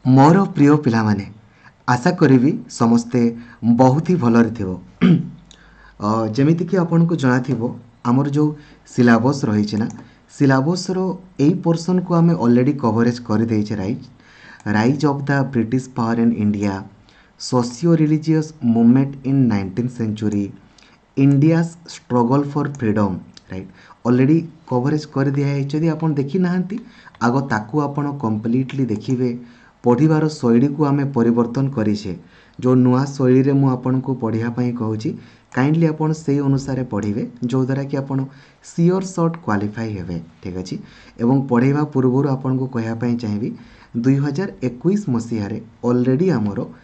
मोर प्रिय पिला माने आशा करी समस्ते बहुत ही भलरे थिबो। जमिति कि आपन को जना थिबो हमर जो सिलेबस रही ना सिलेबस रो एई पोर्शन को आमे ऑलरेडी कवरेज कर देइछे rise of the British power in India, socio religious movement in 19th century, India struggle for freedom, right already coverage कर दिया है। जदि आपन देखि नाहंती आगो ताकू आपन कंप्लीटली देखिबे। पढ़िबार शैली को आमे परिवर्तन करिछे। जो नुआ शैली रे मु आपन को पढ़िया पई कहूची काइंडली आपन से अनुसार पढ़िबे जो द्वारा कि आपन सियोर शॉर्ट क्वालिफाई हेबे। ठीक अछि एवं पढ़ेबा पूर्व आपन को कहया पई चाहिबी 2021 मसीहा रे ऑलरेडी हमरो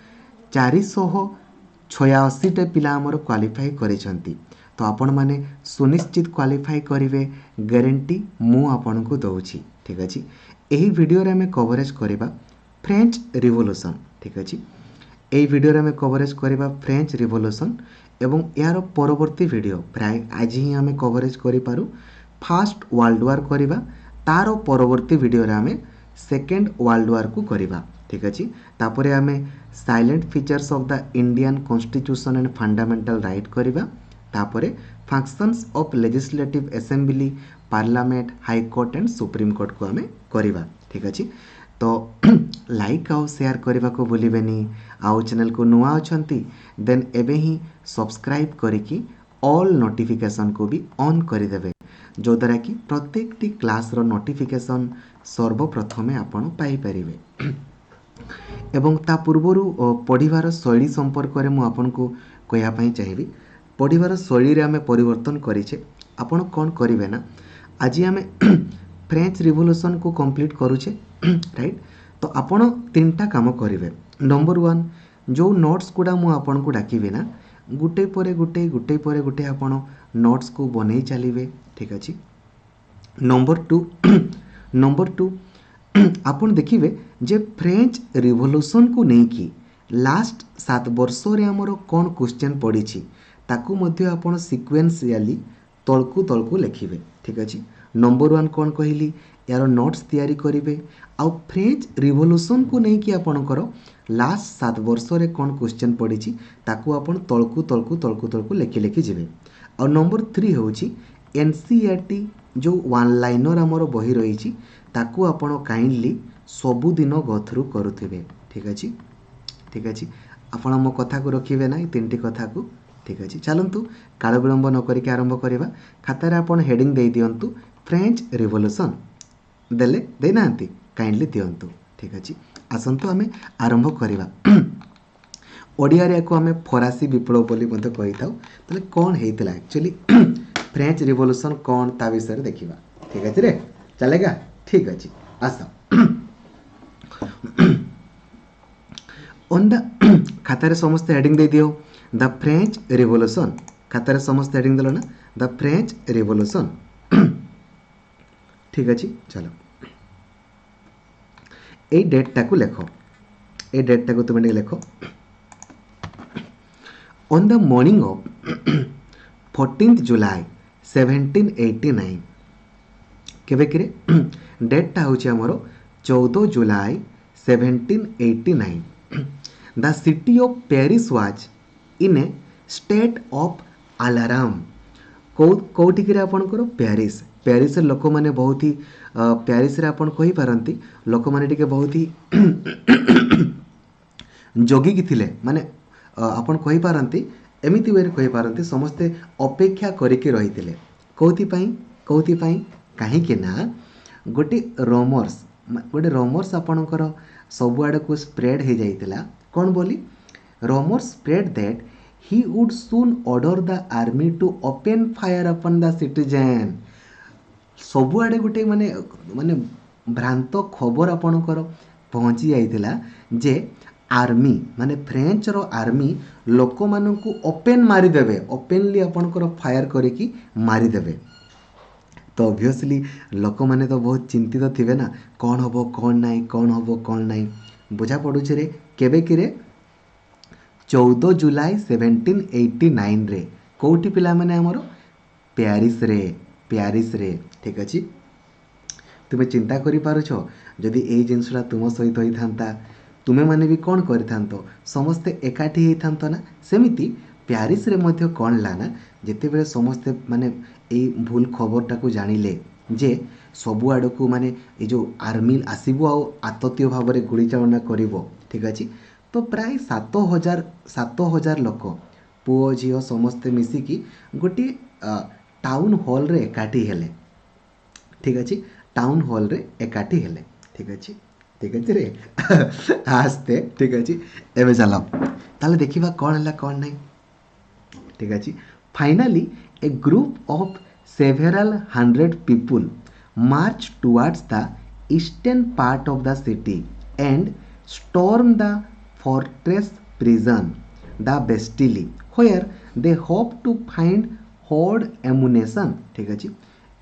486 टे पिला हमरो क्वालिफाई करिसंती। तो आपण माने सुनिश्चित क्वालिफाई करिवे गारंटी मु आपन को दउची। ठीक अछि एही वीडियो रे हमें कवरेज करिबा फ्रेंच रिवोल्यूशन। ठीक अछि एही वीडियो रे हमें कवरेज करिबा फ्रेंच रिवोल्यूशन एवं यार परवर्ती वीडियो प्राय आज ही हमें कवरेज करि पारू फर्स्ट वर्ल्ड वार करिबा तारो परवर्ती वीडियो रे हमें सेकेंड वर्ल्ड वार को करिबा। ठीक अछि तापरे हमें salient features of the Indian constitution and fundamental right करिबा। तापरे functions of legislative assembly, parliament, high court and supreme court को हमें करिबा। ठीक अछि तो लाइक आउ शेयर करने को भूलिबेनी। आउ चैनल को नुआ अछंती देन एबे ही सब्सक्राइब करिकी ऑल नोटिफिकेशन को भी ऑन करदेवे जो द्वारा कि प्रत्येक टी क्लास रो नोटिफिकेशन सर्वप्रथमे आपण पाई परिबे। एवं ता पूर्वरु पढ़िबार शैली संपर्क में मु आपन को कहया पई चाहिबी। पढ़िबार शैली रे हमें परिवर्तन करिछे। आपण कोन करिवे ना आज हमें फ्रेंच रिवोल्यूशन को कंप्लीट करूछे राइट। तो आपण तीनटा काम करिवे। नंबर 1 जो नोट्स गुडा मु आपन को डाकिबे ना गुटे परे गुटे आपण नोट्स को बनै चलिवे। ठीक अछि नंबर 2 आपण देखिबे जे फ्रेंच रिवोल्यूशन को नहीं कि लास्ट 7 वर्ष रे हमरो कोन क्वेश्चन पड़ीछि ताकू मध्य आपण सीक्वेंशियली तळकू लिखिबे। ठीक अछि नंबर 1 कोन कहली यार नोट्स तैयारी करिवे आ फ्रेंच रिवोल्यूशन को नहीं कि आपणकर लास्ट 7 वर्ष रे कोन क्वेश्चन पड़ीछि ताकू आपण तळकू लिखि जिवे। आ नंबर 3 होछि एनसीईआरटी जो वन लाइनर हमरो बही रहिछि ताकू आपण काइंडली सबुदिन गो थ्रू करुथिबे। ठीक अछि आपण मो कथा को रखिबे ना तीनटी कथा को। ठीक अछि चलंतु काल विलंब न करिके आरंभ करिबा। खातारे आपण हेडिंग दे दियंतु फ्रेंच रिवोल्यूशन देले देनांती काइंडली दियंतु। ठीक अछि आसंतु हमें आरंभ करिबा। ओडिया रे को हमें फरासी विप्लव बोली मध्ये कहि थाउ तले कोन हेतिला एक्चुअली फ्रेंच रिवोल्यूशन कोन ता विषय रे देखिबा। ठीक अछि रे चलेगा। ठीक अछि आसा ऑन द खातारे समस्त हेडिंग दे दियो द फ्रेंच रिवोल्यूशन। खातारे समस्त हेडिंग देलो ना द फ्रेंच रिवोल्यूशन। ठीक अछि चलो ए डेट टाकू लेखो। ए डेट टाकू तुम लेखो on the morning of 14th July 1789 केबे किरे डेट टा होछि हमरो 14 July 1789 the city of Paris was in a state of alarm. कोठी किरे आपन करो पेरिस लोक माने बहुत ही पेरिस रे आपन कहि पारंती लोक माने टिके बहुत ही जोगी कि थिले माने आपन कहि पारंती एमिति वे कहि पारंती समस्ते अपेक्षा करिके रहिथिले कोथि पई काहे कि ना गोटे रोमर्स आपनकर सब आड़ को स्प्रेड हो जाइतिला कोन बोली rumours spread that he would soon order the army to open fire upon the citizen. सब आड़े गोटे माने माने भ्रांत खबर आपनकर पहुंची जाइतिला जे आर्मी माने फ्रेंच रो आर्मी लोक मानकु ओपन मारी देबे ओपनली आपनकर फायर करिकी मारी देबे। तो ऑब्वियसली लोक माने तो बहुत चिंतित थिबे ना कौन हबो कौन नाही बुझा पड़ुछ रे केबे किरे 14 जुलाई 1789 रे कोठी पिला माने हमरो पेरिस रे। ठीक अछि तुमे चिंता करि पारुछो जदि एई जिंसला तुम सहित होई थांता तुमे माने भी कौन कर समस्ते एकाठी होता ना सेमिति प्यारिस रे मध्य कौन ला ना जिते बेले समस्ते माने ये भूल खबरटा को जानिले जे सबु आड़ को माने ये जो आर्मी आसब आततीय भाव में गुड़ी चालना कर ठीक अच्छे तो प्राय 7,000 लोक पुओ झील समस्ते मिसिकी गोटे टाउन हॉल रे एकाठी हेले ठीक अच्छे टाउन हॉल रे एकाठी हेले ठीक अच्छे रे आस्ते ठीक अच्छे एवं चल ताले देखा कौन है कौन नहीं ठीक अच्छे finally A group of several hundred people march towards the eastern part of the city and storm the fortress prison the Bastille where they hope to find hoard ammunition ठीक अच्छे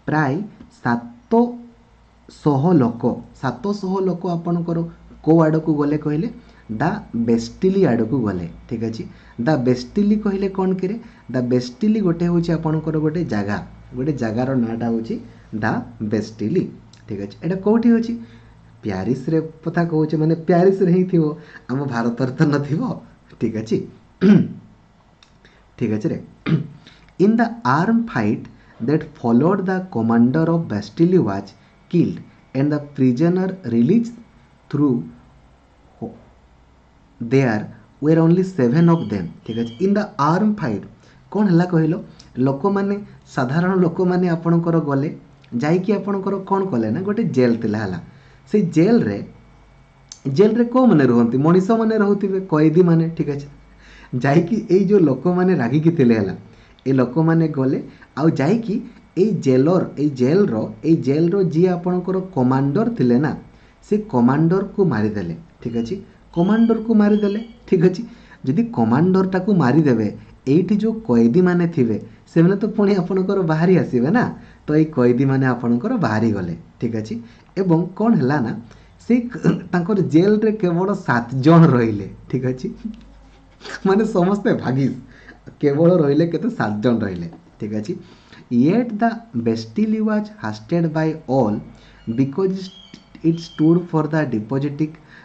प्राय 700 लोक आपणकर को आड़ को गले कहले द बेस्टिली आड़ को गले ठीक अच्छे द बेस्टिली कहले कौन कि द बेस्टिली गोटे हूँ आपणकर गोटे जगह गोटे जगार नाटा हूँ द बेस्टिली ठीक अच्छे एटा कौटी अच्छी प्यारिस रे पता कहूँ माने प्यारिस रे ही थी आम भारत तो न ठीक अच्छे ठीक अच्छे रे in the arm fight that followed the commander of Bastille was killed and the prisoner released through there were only 7 of them ठीक है in the arm fight कौन है कहल लोक मैंने साधारण लोक मैंने आपणकर गले जाइकी आपणकर कौन कले ना गोटे जेल थिला हला से जेल रे को माने रहंती मनीष माने रहउथिबे कैदी माने ठीक है जाइकी ए जो लोक माने रागिकी थिले हला ए लोक माने गले आउ जाइकी ए जेल रो जी आपणकर कमांडर थिले ना से कमांडर को मारिदेले ठीक अच्छे कमांडर को मारिदेले ठीक अच्छे जदि कमांडर टाको मारिदेवे एठी जो कैदी माने थिबे से तो पुणी आपणकर बाहरी आसीबे ना तो ये कैदी माने आपणकर बाहरी गले ठीक अच्छे एवं कौन है ना से तांकर जेल रे केवल 7 जन रहिले ठीक अच्छे माने समस्ते भागिस केवल रहिले केते 7 जन रहिले ठीक अच्छे yet the Bastille was hated by all because it stood for the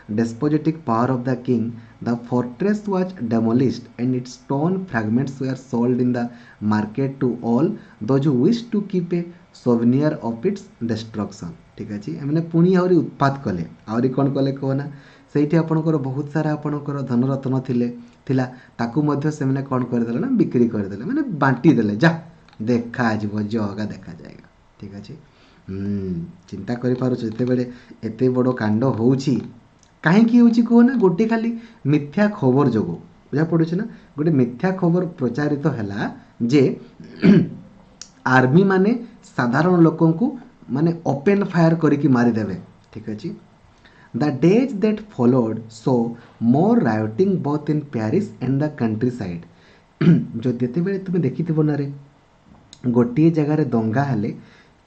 despotic power of the king. The fortress was demolished and its stone fragments were sold in the market to all those who wished to keep a souvenir of its destruction ठीक अच्छे मैंने पुणी आहरी उत्पात कले आहरी कौन कले कहना से आपणकर बहुत सारा आपणकर धनरत्न थिला ताकू मध्य से मैंने कौन करदेले ना बिक्री करदेले मैंने बांटी देले जा देखा जगह देखा जाएगा ठीक अच्छे चिंता करते एते बड़ कांड होउछि कहीं होउछि कहना गोटे खाली मिथ्या खबर जो बुझा पड़ुछ ना गोटे मिथ्या खबर प्रचारित है जे आर्मी माने साधारण लोकों को माने ओपन फायर करके मारिदेवे ठीक अच्छे the days that followed saw more rioting both in Paris and the countryside जो देते बेले तुम देखी ना रे गोटे जगार दंगा हेले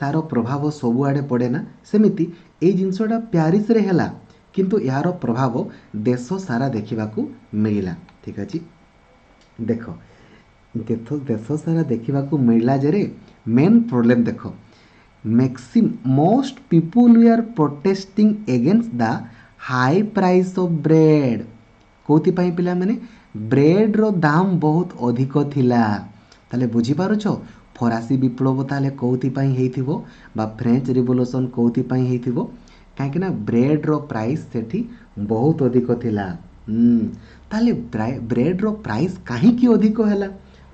तार प्रभाव सबुआड़े पड़े ना सेमिति ए जिनसटा प्यारिस रे हैला किंतु यार प्रभाव देश सारा देखा मिलला ठीक अच्छे देख देश सारा देखा मिलला जे मेन प्रोब्लेम देख most people we are protesting against the high price of bread कौथि पिला माने ब्रेड रो दाम बहुत अधिक थिला ताले बुझी पारुछ फरासी विप्लव ताले कौथिपाई हेइथिबो बा फ्रेंच रिवोल्यूशन कौथिपाई हेइथिबो काहेकि ना ब्रेड रो प्राइस सेठी बहुत अधिक थिला ताले ब्रेड रो प्राइस काहे की अधिक हैला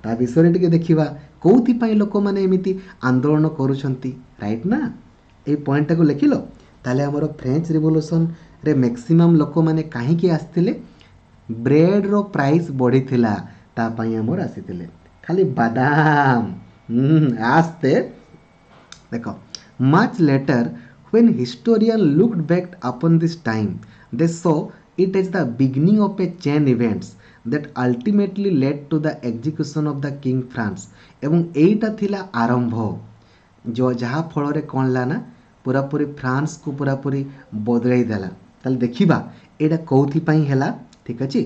ता विषय टिके देखिबा कौथिपाई लोक माने एमिति आंदोलन करूछंती राइट ना ए पॉइंट को लिखिलो ताले हमर फ्रेंच रिवोल्यूशन रे मैक्सिमम लोक माने काहे की आस्थिले ब्रेड रो प्राइस बढ़ी थिला ता पई हमर आसीथिले खाली बादाम आस्ते देखो much later when historians looked back upon this time they saw it as the beginning of a chain events that ultimately led to the execution of the king France एवं एटा थिला आरंभ जो जहाँ फल रे कौन ला ना पूरा पूरी फ्रांस को पूरा पूरी बदलाई देला ताले देखिबा एटा कौथि पई हैला ठीक अछि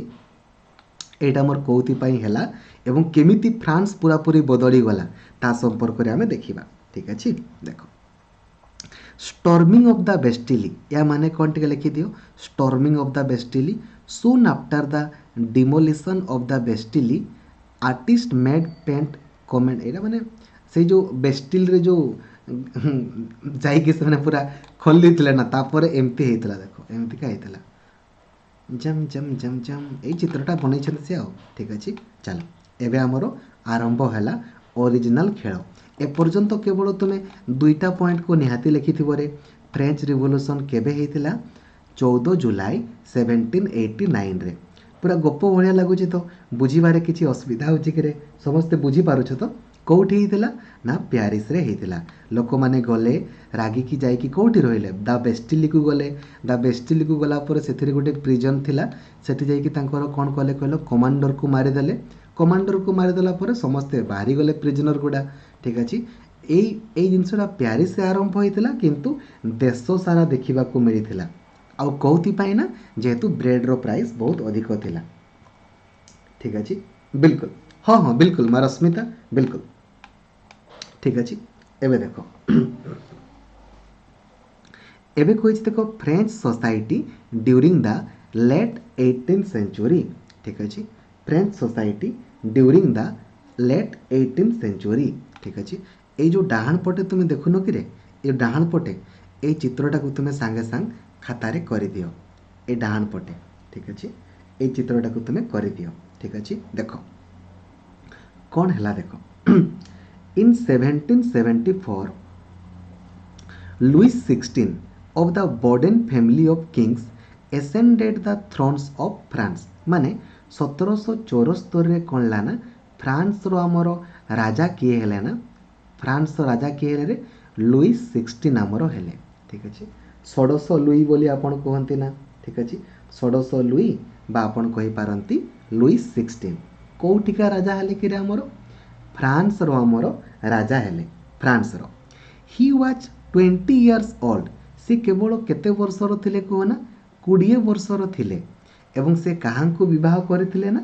एटा मोर कौथि पई हैला एवं केमिति फ्रांस पूरा पूरी बदली गला ता संपर्क रे हमें देखिबा ठीक अछि देखो स्टॉर्मिंग ऑफ द बेस्टिली या माने कौन टिके लिखि दियो storming of the Bastille soon after the demolition of the Bastille artist made paint comment एटा माने से जो बेस्टिल रे जो जाइके से पूरा खोल देथिले ना तापर एमती हेतला देखो एमती का हेतला जम जम जम जम ए चित्रटा बनै छन से आओ ठीक अछि चलो एबे हमरो आरंभ हैला ओरिजिनल खेल ए पर्यंत केवल तुमे दुईटा पॉइंट को निहाती लिखिथिबो रे फ्रेंच रिवोल्यूशन केबे हेतिला 14 जुलाई 1789 रे पूरा गप भलिया लागुଛି तो बुझिबारे किछि असुविधा होछि कि रे समस्त बुझी पारुछ तो कोठी हेतिला ना प्यारिस रे हेतिला लोक माने गले रागी की जाई कि कोठी रहिले द बेस्टिली को गले द बेस्टिली को गला पर सेथिरे गोटे प्रिजन थिला सेठी जाई कि तांकर कोन कले कहलो कमांडर को मारि देले कमांडर को मारि देला पर समस्ते बाहरी गले प्रिजनर गुडा ठीक अछि एई जिनसटा प्यारिस से आरंभ होइतिला किंतु देश सारा देखिबा को मिलिथिला आउ कौथि पाई ना जेहेतु ब्रेड रो प्राइस बहुत अधिक थिला ठीक अछि बिल्कुल हाँ हाँ बिल्कुल मां रश्मिता बिल्कुल ठीक अछि एबे देखो एबे कहिछि देखो French society during the late 18th century ठीक अछि French society during the late 18th century ठीक अछि ए जो डाहाण पटे तुम देखुन कि रे ए डाहाण पटे ए चित्रटा को तुम सांगे सांग खातारे कर दियो ए डाहाण पटे ठीक अछि ए चित्रटा को तुम कर दियो ठीक अछि देखो कौन हैला देखो इन 1774 Louis 16 of the Boden family of kings ascended the thrones of France माने 1774 रे कौन ला ना फ्रांस रो हमरो राजा किए हेले ना फ्रांस रो राजा किए हेले रे लुइस 16 हमरो हेले ठीक अछि षोडश लुई बोली आपण कहंती ना ठीक अछि षोडश लुई बा आपण कहि पारंती लुइस 16 कोउटिका राजा हेले कि रे हमरो फ्रांस रो हमरो राजा हेले फ्रांस रो ही वाज 20 years old से केवल केते वर्षर थिले कहना 20 वर्षर थिले एवं से काहांकु विवाह करथिले ना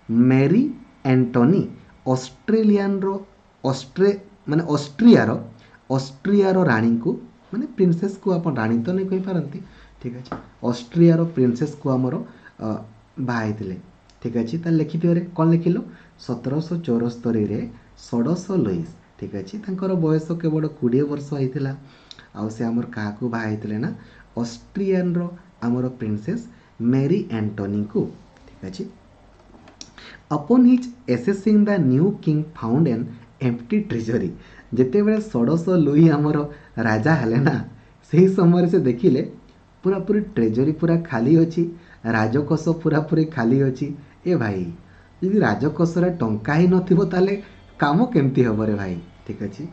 मेरी एंटोनी ऑस्ट्रेलियन रो माने ऑस्ट्रिया रो रानी को माने प्रिंसेस को अपन रानी तो नहीं कहि पारंती ठीक अछि ऑस्ट्रिया रो प्रिंसेस को हमरो बाहाई थिले ठीक अछि त लिखि दियो रे कोन लिखिलो 1774 रे षोडश लुइस ठीक अछि तांकर बयस केवल 20 वर्ष होइतिला आउ से हमर काहाकू बाहाई ना ऑस्ट्रियन रो हमर प्रिंसेस मेरी एंटोनी को ठीक अछि upon his assessing the new king found an empty treasury जेते बेले षोडश लुई हमर राजा हेले ना सही समय से देखिले पूरा पूरी ट्रेजरी पूरा खाली अछि राजकोष पूरा पूरी खाली अछि ए भाई यदि राजकोष रे टंका ही नथिबो ताले काम केमती हबो रे भाई ठीक अछि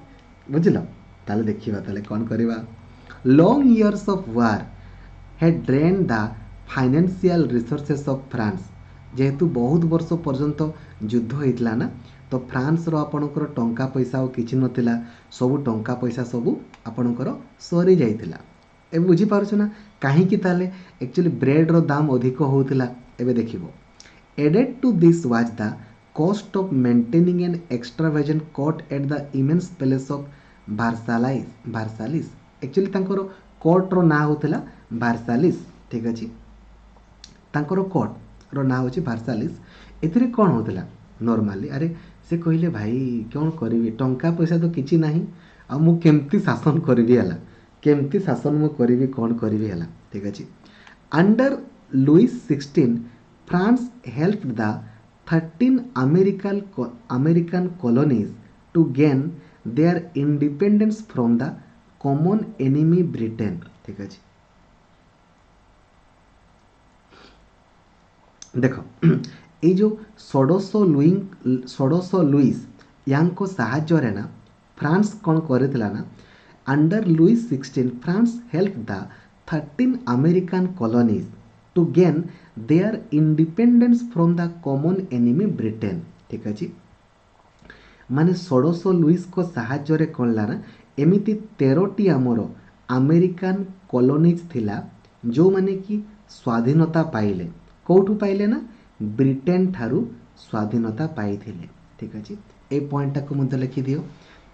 बुझिलो ताले देखिबा ताले कोन करिबा long years of war had drain the financial resources of France जेहेतु बहुत वर्ष पर्यंत युद्ध होइतला ना तो फ्रांस रो आपणकर टंका पैसा और किछि नथिला सब टंका पैसा सब आपणकर सरी जाइतिला ए बुझी पारछ ना काहे कि ताले एक्चुअली ब्रेड रो दाम अधिक होउतिला एबे देखिबो added to this was the cost of maintaining an extravagant court at the immense palace of Versailles actually तांकर कोर्ट रो ना होतला Versailles ठीक अछि तांकर कोर्ट रो ना होछि Versailles एथिरे कोन होतला नॉर्मली अरे से कहिले भाई कोन करबी टंका पैसा तो किछि नाही आ मु केमती शासन करबी हला केमती शासन मु करबी कोन करबी हला ठीक अछि under Louis 16 France helped the 13 American colonies to gain their independence from the common enemy Britain ठीक है देखो ये जो षोडश लुइस यांको साहाଯ୍य रे ना फ्रांस कौन करथिला ना under Louis 16 France help the 13 American colonies to gain their independence from the common enemy Britain ठीक अछि माने षोडश लुइस को साहाଯ୍य रे कोनला ना एमिति 13टी हमर अमेरिकन कॉलोनीज थिला जो माने कि स्वाधीनता पाइले कोठु पाइले ना ब्रिटेन ठारू स्वाधीनता पाइथिले ठीक अछि ए पॉइंट को मते लिखि दियो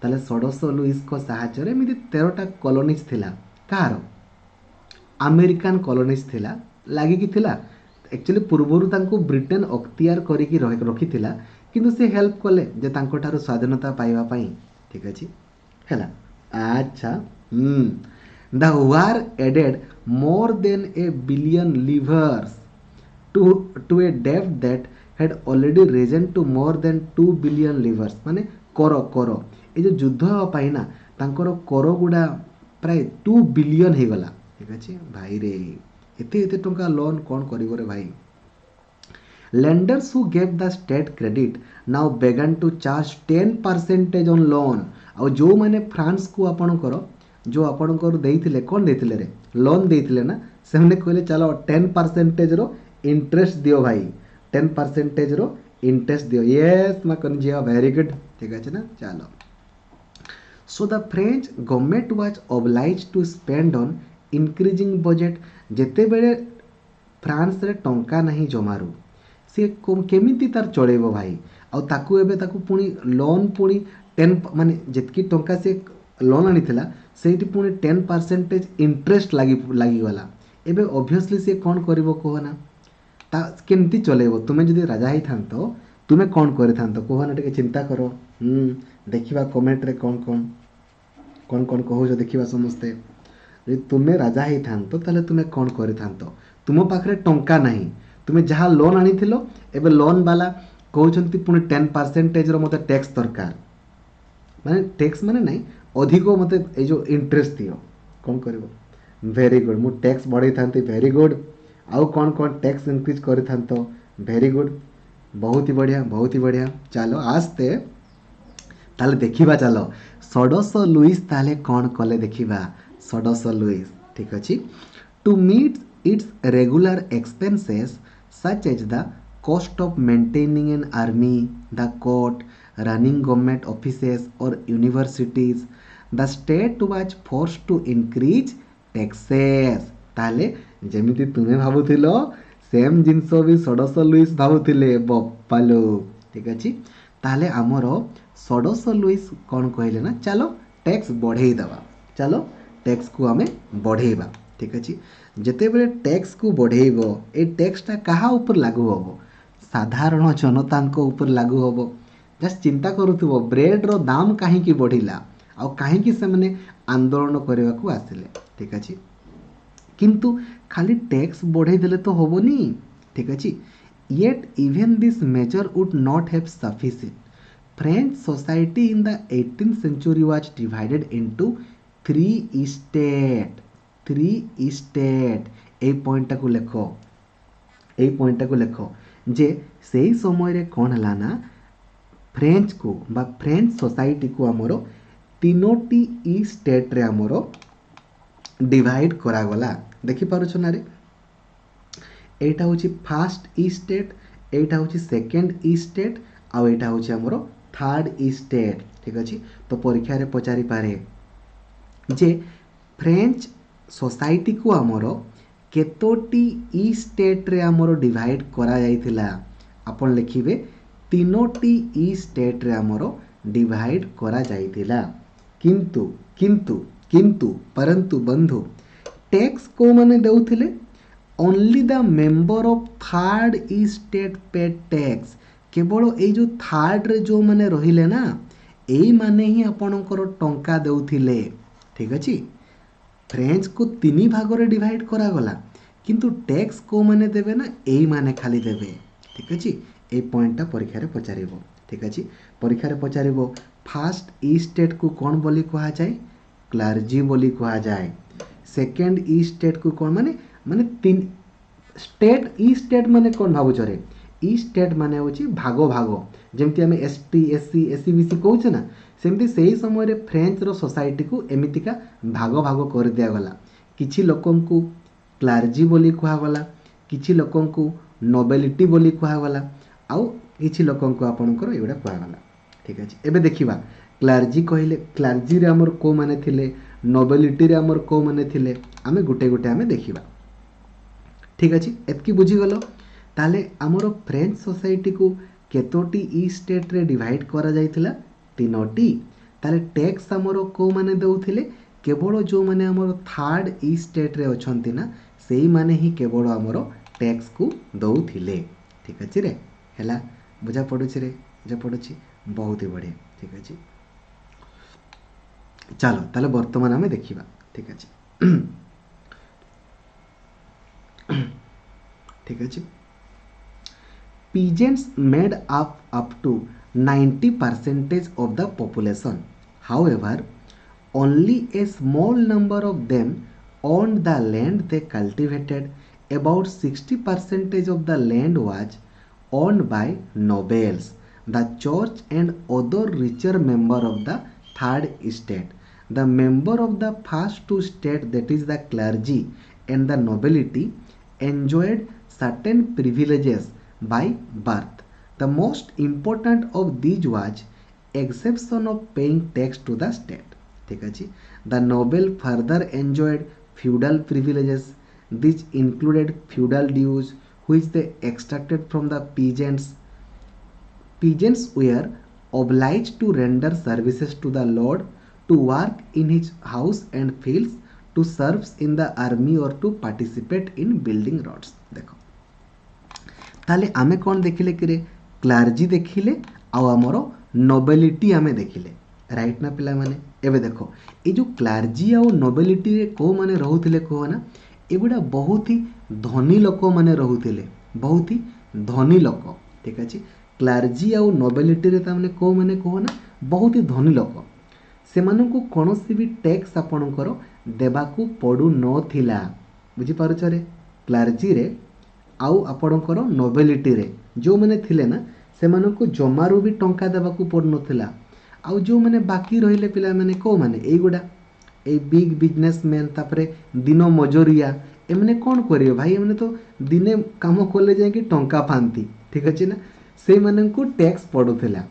ताले षोडश लुइस को साहाଯ୍य रे एमिति 13टा कॉलोनीज थिला कहार अमेरिकान कॉलोनीज थिला लागिकी थिला एक्चुअली पूर्वरु तांको ब्रिटेन अख्तियार करिकी रखिथिला किंतु से हेल्प कले जे तांको ठारो स्वाधीनता पाइबा पई ठीक अछि हैला अच्छा the war added more than a billion livres to a debt that had already risen to more than 2 billion livers माने कर ए जो युद्ध हवा पाई ना तांकर कर गुडा प्राय 2 बिलियन हे गला ठीक अछि भाई रे एते एते टंका लोन कोन करिवो रे भाई lenders who gave the state credit now began to charge 10% on loan ଆଉ जो माने फ्रांस को आपणकर जो आपणकर देइथिले कोन देइथिले रे लोन देइथिले ना सेमने कहले चलो 10% रो इंटरेस्ट दियो भाई 10% रो इंटरेस्ट दियो यस मा कन जिया वेरी गुड ठीक है ना चलो so the French government was obliged to spend on increasing budget जेते बेले फ्रांस रे टंका नहीं जमारू से केमिति तार चलेबो भाई आ ताकू एबे ताकू पुनी लोन पुनी 10 माने जेतकी टंका से लोन आनीथिला सेठी पुनी 10% इंटरेस्ट लागी गला एबे ऑब्वियसली से कोन करबो कहना ता केमती चलेबो तुमे जदी राजा ही थांतो तुमे कोन करे थांतो कहना टिके चिंता करो देखिबा कमेंट रे कोन कहू जो देखिबा समस्ते जे तुमे राजा ही थांतो ताले तुमे कोन करे थांतो तुम पाखरे टंका नहीं तुमे जहाँ लोन आनीथिलो एबे लोन वाला कहउछंती पुनी 10% रो मते टैक्स दरकार माने टैक्स माने नहीं अधिक मते ए जो इंटरेस्ट दियो कोन करबो वेरी गुड मु टैक्स बढ़ाई थांती वेरी गुड आउ कौन टैक्स इंक्रीज कर थांतो वेरी गुड बहुत ही बढ़िया चलो आस्ते ताले देखिबा चलो सडस लुइस ताले कौन कले देखिबा सडस लुइस ठीक अछि to meet its regular expenses such as the cost of maintaining an army, the court, running government offices or universities, the state was forced to increase taxes. ताले जेमिति तुमे भाबुथिलो सेम जिंसो भी सडस लुइस भाबुथिले बप्पालो ठीक अछि ताले हमरो सडस लुइस कोन कहले ना चलो टैक्स बढ़ेई दबा चलो टैक्स को हमें बढ़ेइबा ठीक अछि जेते बेले टैक्स को बढ़ेइबो ए टैक्सटा कहा ऊपर लागू होबो साधारण जनतांको ऊपर लागू होबो जस्ट चिंता करूथबो ब्रेड रो दाम काहे की बढ़िला आ काहे की से माने आंदोलन करबा को आसिले ठीक अछि किंतु खाली टैक्स बढ़े देले तो होबोनी ठीक अछि yet even this measure would not have sufficient French society in the 18th century was divided into 3 state ए पॉइंट को लेखो जे सेही समय रे कोन हला ना फ्रेंच को बा फ्रेंच सोसाइटी को हमरो तीनोटी ई स्टेट रे हमरो डिवाइड करा गला देखि पारुछ ना रे एटा होची फर्स्ट ई स्टेट एटा होची सेकंड ई स्टेट आ एटा होची हमरो थर्ड ई स्टेट ठीक अछि तो परीक्षा रे पचारि पारे जे फ्रेंच सोसाइटी को हमरो केतोटी ई स्टेट रे हमरो डिवाइड करा जाइथिला आपण लिखिबे तीनोटी ई स्टेट रे हमरो डिवाइड करा जाइथिला किंतु परंतु बंधु टैक्स को माने देउथिले only the member of third estate pay tax केवल ए जो थर्ड रे जो माने रहिले ना एई माने ही आपणकर टंका देउथिले ठीक अछि फ्रेंच को 3 भाग रे डिवाइड करा गला किंतु टैक्स को माने देबे ना एई माने खाली देबे ठीक अछि ए पॉइंटटा परीक्षा रे पचारिबो ठीक अछि परीक्षा रे पचारिबो फर्स्ट ई स्टेट को कोन बोली कहा जाय क्लर्जी बोली कहा जाय सेकंड ई स्टेट को कोन माने 3 स्टेट ई स्टेट माने कोन भाबु चरे ई स्टेट माने होची भागो जेमति हमें एसटी एससी एससीबीसी कहउछ ना सेमती सही समय रे फ्रेंच रो सोसाइटी को एमितिका भाग कर दिया गला किछि लोकन को क्लर्जी बोली कहा गला किछि लोकन को नोबेलिटी बोली कहा गला आउ किछि लोकन को आपनकर एगुडा कहा गला ठीक अछि एबे देखिबा क्लर्जी कहिले क्लर्जी रे हमर को माने थिले नोबेलिटी रे हमर को माने थिले आमे गुटे आमे देखिबा ठीक अछि एतकी बुझी गलो ताले हमर फ्रेंच सोसाइटी को केतोटी ई स्टेट रे डिवाइड करा जाइथिला तीनोटी ताले टैक्स हमरो को माने दउथिले केवल जो मैंने आमर थर्ड ई स्टेट रे अछंती ना सेई माने ही केवल आमर टैक्स को दौले। ठीक अच्छे रे है बुझा पड़ुछ रे बुझा पड़ुछि बहुत ही बढ़िया। ठीक अच्छे चलो ताले वर्तमान आम देखा। ठीक अच्छे ठीक अच्छे peasants made up to 90% of the population. However, only a small number of them owned the land they cultivated. About 60% of the land was owned by nobles, the church and other richer member of the third estate. The member of the first two state, that is the clergy and the nobility, enjoyed certain privileges by birth. The most important of these was exemption of paying tax to the state. ठीक है। The noble further enjoyed feudal privileges. These included feudal dues which they extracted from the peasants. Peasants were obliged to render services to the lord, to work in his house and fields, to serve in the army or to participate in building roads. देखो ताले आमे कौन देखिले कि क्लार्जी देखिले आउ आमर nobility आमे देखिले राइट ना पिला माने। एबे देखो ये जो क्लार्जी आउ नोबेलिटी रे को माने रहउथिले को ना एगुडा बहुत ही धनी लोक माने रहउथिले बहुत ही धनी लोक। ठीक अछि क्लार्जी आउ नोबेलिटी रे ता माने को ना बहुत ही धनी लोक से माननको कोनोसी भी टैक्स आपणकर देबाकू पड़ू नथिला। बुझी पारुछ रे क्लार्जी रे आउ आपणकर नोबेलिटी रे जो मैंने थिले ना से माननको जमारू भी टंका देबाकू पड़ नथिला। आउ जो मैंने बाकी रहिले पिला माने को माने एगुडा ए बिग बिजनेसमैन तापरे दिन मजूरिया एमने कौन करिए भाई एमने तो दिने काम कले जाए कि टंका पाती। ठीक अच्छे ना से माननको टैक्स पड़ुथिला।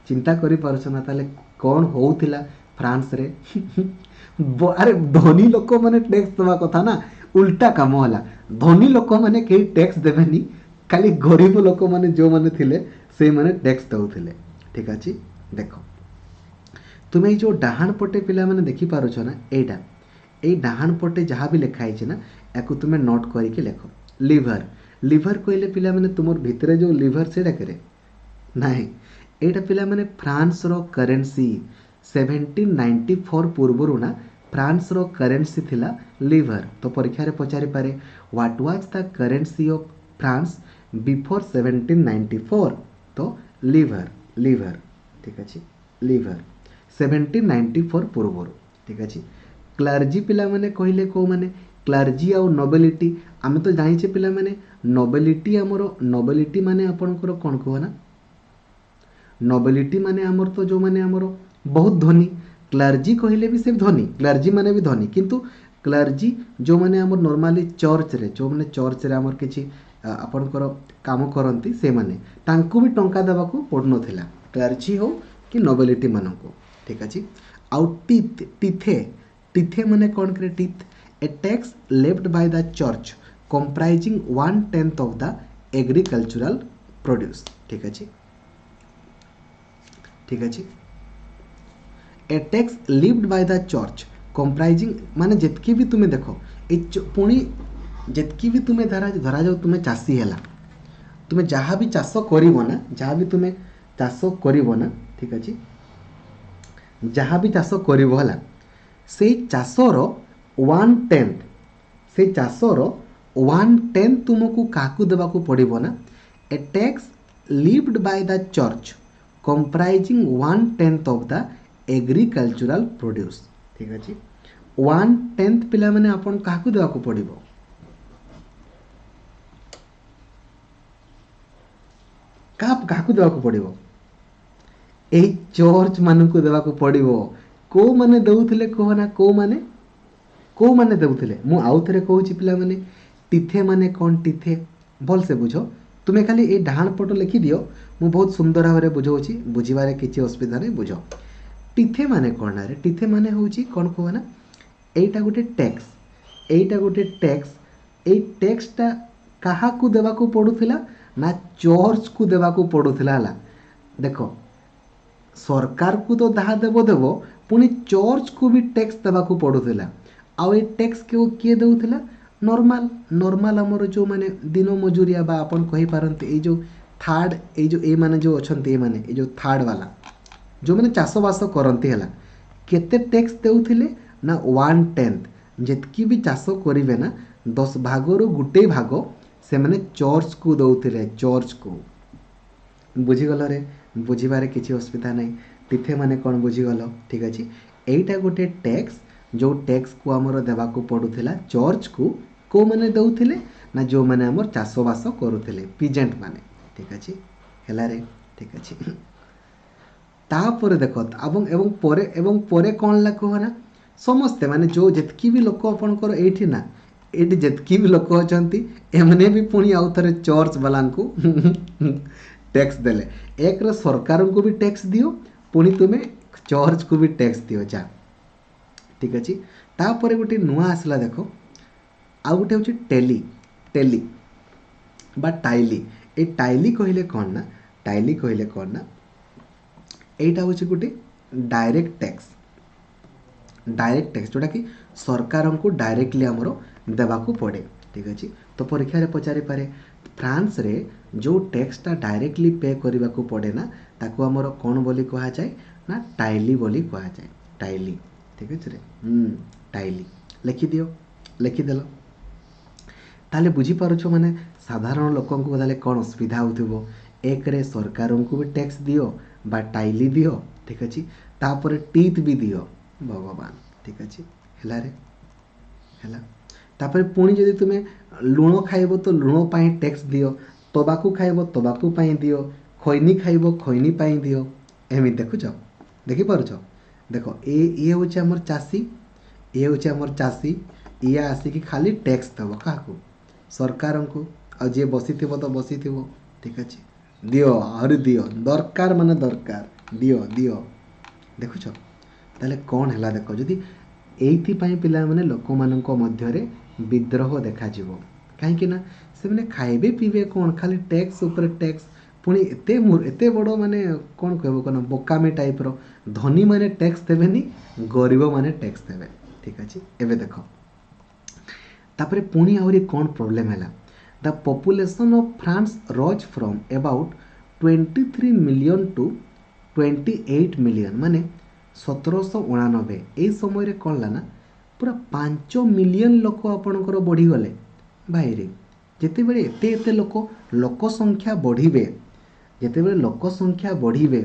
चिंता करि पारुछ ना ताले कौन होउथिला फ्रांस रे अरे धनी लोक माने टैक्स देवा कथा ना उल्टा काम होला। धनी लोक माने कहीं टैक्स देवेनी खाली गरीब लोक माने जो माने थिले से माने टैक्स दउथिले। ठीक अछि देखो तुम्हें जो डाहाण पटे पिला माने देखि पारुछ ना एटा ए डाहाण पटे जहाँ भी लिखा है ना याकू तुम्हें नोट करके लेख। लिवर लिवर कहले पिला माने तुमर भितरे जो लिवर सेटा करे नाही एटा पिला माने फ्रांस रो करेंसी 1794 पूर्वरु ना फ्रांस रो करेंसी थिला लिवर। तो परीक्षा रे पचारि पारे what was the currency of France before 1794 तो लिवर लिवर। ठीक अछि लिवर 1794 पूर्वरु। ठीक अछि क्लार्जी पिला माने कहले को माने क्लार्जी आउ नोबेलिटी आमे तो जानिछे पिला माने नोबेलिटी हमरो नोबेलिटी माने आपनकर कोन कहना नोबेलिटी माने हमर तो जो माने हमरो बहुत धनी क्लार्जी कहले भी से धनी क्लार्जी माने भी धनी किंतु क्लार्जी जो माने हमर नॉर्मली चर्च रे जो माने चर्च रे हमर किछि आपनकर काम करंती से माने तांकू भी टंका देबाकू पड़न थिला क्लार्जी हो कि नोबेलिटी मानको। ठीक अछि आउ टीथ टीथे टीथे माने कोन करे tithe a tax left by the church comprising 1/10 of the agricultural produce. ठीक अछि ठीक अछि a tax levied by the church comprising माने जितकी भी तुम्हें देखो पुणी जितकी भी तुम्हें धरा जाओ तुम्हें चाषी है तुम्हें जहाँ भी चाष करना जहाँ भी तुम्हें चाष करना। ठीक अच्छे जहाँ भी चाष कर से चाषर 1/10 से चाषर 1/10 तुमको काकू देवाकू पड़ो ना a tax levied by the church comprising 1/10 of the agricultural produce. ठीक अच्छे 1/10 पिला माने आपन काकू देवाकू पड़ो काकू देवाकू पड़ो ए चर्च मानकू देवाकू पड़ो को माने दउथिले कहना को माने दउथिले मु आउ थरे कहूची पिला माने टीथे माने कोन टीथे भल से बुझो तुम्हें खाली ए डाहाण पट लिखि दियो मु बहुत सुंदर भाव में बुझाऊची बुझिबारे किछि असुविधा नहीं बुझो। टीथे माने कोन रे टीथे माने होची कोन कहना एटा गोटे टैक्स ए टैक्सटा काहा को देवाकू पड़ुथिला ना चर्च को देवाकू पड़ुथिला हला। देखो सरकार को तो दाह देव देव पुणी चर्च को भी टैक्स देवाक पड़ूला आउ ये टैक्स किए देउथिला नॉर्मल नॉर्मल हमर जो माने दिन मजूरिया बा अपन कहि पारंते ए जो थर्ड ए जो ए माने जो अछंती ए माने ए जो थर्ड वाला जो माने चाषो बास करंती हला केते टैक्स देउथिले ना 1/10 जेतकी भी चाष करिवे ना 10 भागरो गुटे भाग से माने चर्च को दउथिले चर्च को बुझीगल रे बुझीबारे किसी असुविधा नहीं तिथे माने कौन बुझीगल ठीक अच्छे एईटा गोटे टैक्स जो टैक्स को आमर देवाक पड़ूला चर्च को मैंने दउथिले ना जो मैंने आमर चाषबास करुले पिजेंट माने ठीक अच्छे है रे ठीक अच्छे तापर देख एवं परे कौन ला कहना समस्ते माने जो जितकी भी लोक आपणकर एठी ना एठी जितकी भी लोक अछंती एमने भी पुणी आउ थरे चर्च वाला को टैक्स देले एक रे सरकार को भी टैक्स दियो पुणी तुम्हें चर्च को भी टैक्स दियो जा ठीक अच्छे तापर गोटे नुआ आसला देख आउ गोटे हूँ टेली टेली बा टाइली ए टाइली कहले कौन ना टाइली कहले कौन ना एटा हूँ गोटे डायरेक्ट टैक्स जोटा कि सरकार को डायरेक्टली आमर देवाक पड़े ठीक अच्छे तो परीक्षा पचारि पारे फ्रांस रे जो टैक्सटा डायरेक्टली पे करने को पड़े ना ताको आमर कौन बोली कहा जाए ना टाइली बोली कहा जाए टाइली ठीक अच्छे टाइली लिखिदेल ताले बुझीपारुछ माने साधारण लोक कौन असुविधा हो एक रे सरकार को भी टैक्स दियो बा टाइली दियो ठीक अच्छे तापर टीथ भी दियो भगवान ठीक अच्छे है तापर पुणी जदि तुम्हें लुण खाइब तो लुण पाई टैक्स दियो तबाकू खाइब तबाकू पाई दियो खैनी खाइब खैनी पाई दियो एमि देखुच देखिपारुछ देख ये हूँ आमर चाषी ये हूँ आमर चाषी ये आसिकी खाली टैक्स देव क्या सरकार को जे बसी तो बसी ठीक अच्छे दियो आहरी दियो दरकार माने दरकार दियो दियो देखुच ताले कौन है देख जदि एइथिपाई पिला माने लोक मानक मध्यरे विद्रोह देखा जीवो कहीं ना से माने खाइबे पीबे कौन खाली टैक्स ऊपर टैक्स पुणी एते बड़ माने कौन कहबो कौन बोकामी टाइप रो धनी माने टैक्स देवेनी गरीब माने टैक्स देवे ठीक अच्छे एबे देख तापरे पुणी आहरी कौन प्रोब्लेम है the population of France rose from about 23 million to 28 million माने 1799 यही समय कौन ला ना पूरा 5 मिलियन लोक आपणकर बढ़ीगले भाई रे जिते बड़े एते लोक संख्या बढ़िबे जिते लोक संख्या बढ़िबे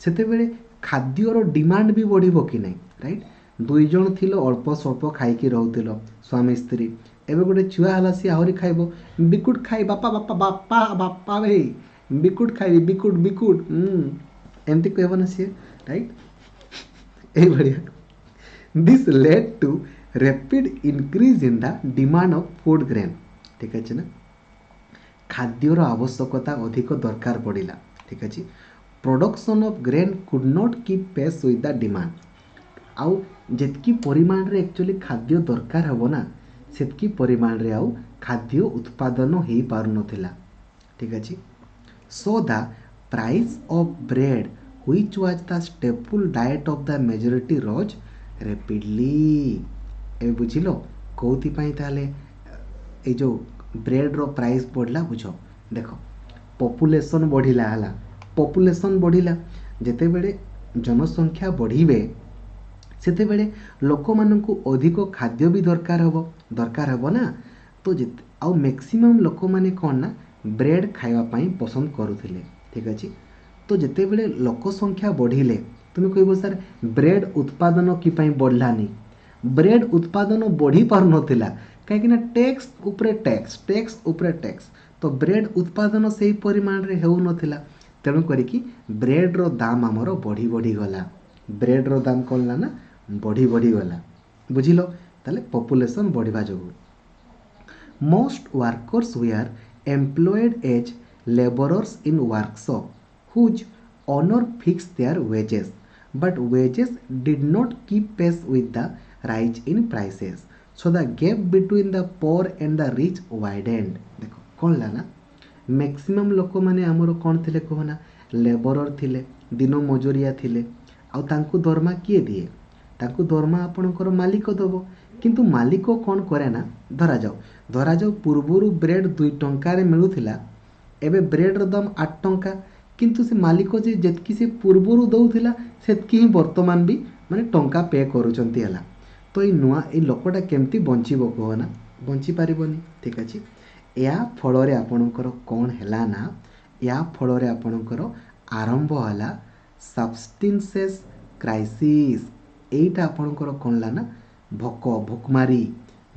सेते बेले खाद्यर डिमांड भी बढ़िबो कि नहीं राइट 2 जन थिलो अल्प स्वल्प खाइकी रहउथिलो स्वामी स्त्री एबे गोटे छुआ हला सी आहरी खाइबो बिकुट खाई बापा बापा बापा बापा भाई बिकुट खाई बिकुट बिकुट एमती कहबो ना सी राइट ए बढ़िया this led to rapid increase in the demand of food grain ठीक अच्छे ना खाद्यर आवश्यकता अधिक दरकार पड़ा ठीक अच्छे production of grain could not keep pace with the demand आउ जितकी परिमाण रे एक्चुअली खाद्य दरकार हो ना सेतकी परिमाण रे आउ खाद्य उत्पादन हो पारु नथिला ठीक अच्छे so the price of bread which was the staple diet of the majority rose rapidly ए बुझिलो कौथि पई ताले ए जो ब्रेड रो प्राइस बढ़ला बुझ देख पॉपुलेशन बढ़िला हला पॉपुलेशन बढ़िला जेते बेले जनसंख्या बढ़िबे सेते बेले लोक मानकु अधिक खाद्य भी दरकार हबो ना तो जिते आउ मैक्सिमम लोक माने कोन ना ब्रेड खाइबा पई पसंद करुथिले ठीक अछि तो जेते बेले लोक संख्या बढ़िले तुम कहबो सर ब्रेड उत्पादन की पई बढ़लानी ब्रेड उत्पादन बढ़ी पार नथिला कहीं टैक्स उपरे टैक्स तो ब्रेड उत्पादन से ही परिमाण रे हेउ नथिला तेणु करिकी ब्रेड रो दाम आमर बढ़ी बढ़ी गला ब्रेड रो दाम कौन ला ना बढ़ी बढ़ी गला बुझिलो ताले पॉपुलेशन बढ़िबा जोगु most workers were employed as labourers in workshop whose owner fix their wages but wages did not keep pace with the rise in prices so the gap between the poor and the rich widened देखो कौन ला ना maximum लोक माने हमरो कौन थिले कहना labourer थिले दिन मजुरिया थिले आउ तांकु दरमा किए दिए तांकु दरमा आपणकर मालिक दब किंतु मालिक कौन करे ना धरा जाऊ पूर्वरु ब्रेड 2 टंकार मिलुथिला एबे ब्रेड दाम 8 टंका किंतु से मालिक जे जेतकी से पूर्वरु दउथिला सेतकी ही वर्तमान भी माने टंका पे करूचंती हला तो ये नुआ ये लोकटा केमती बंचिबो कहना बंची पारिबनी ठीक अछि या फल आपणकर कौन है ना या फल आपणकर आरंभ है सब्सटेंसेस क्राइसिस एटा आपणकर कौन ला ना भुकमारी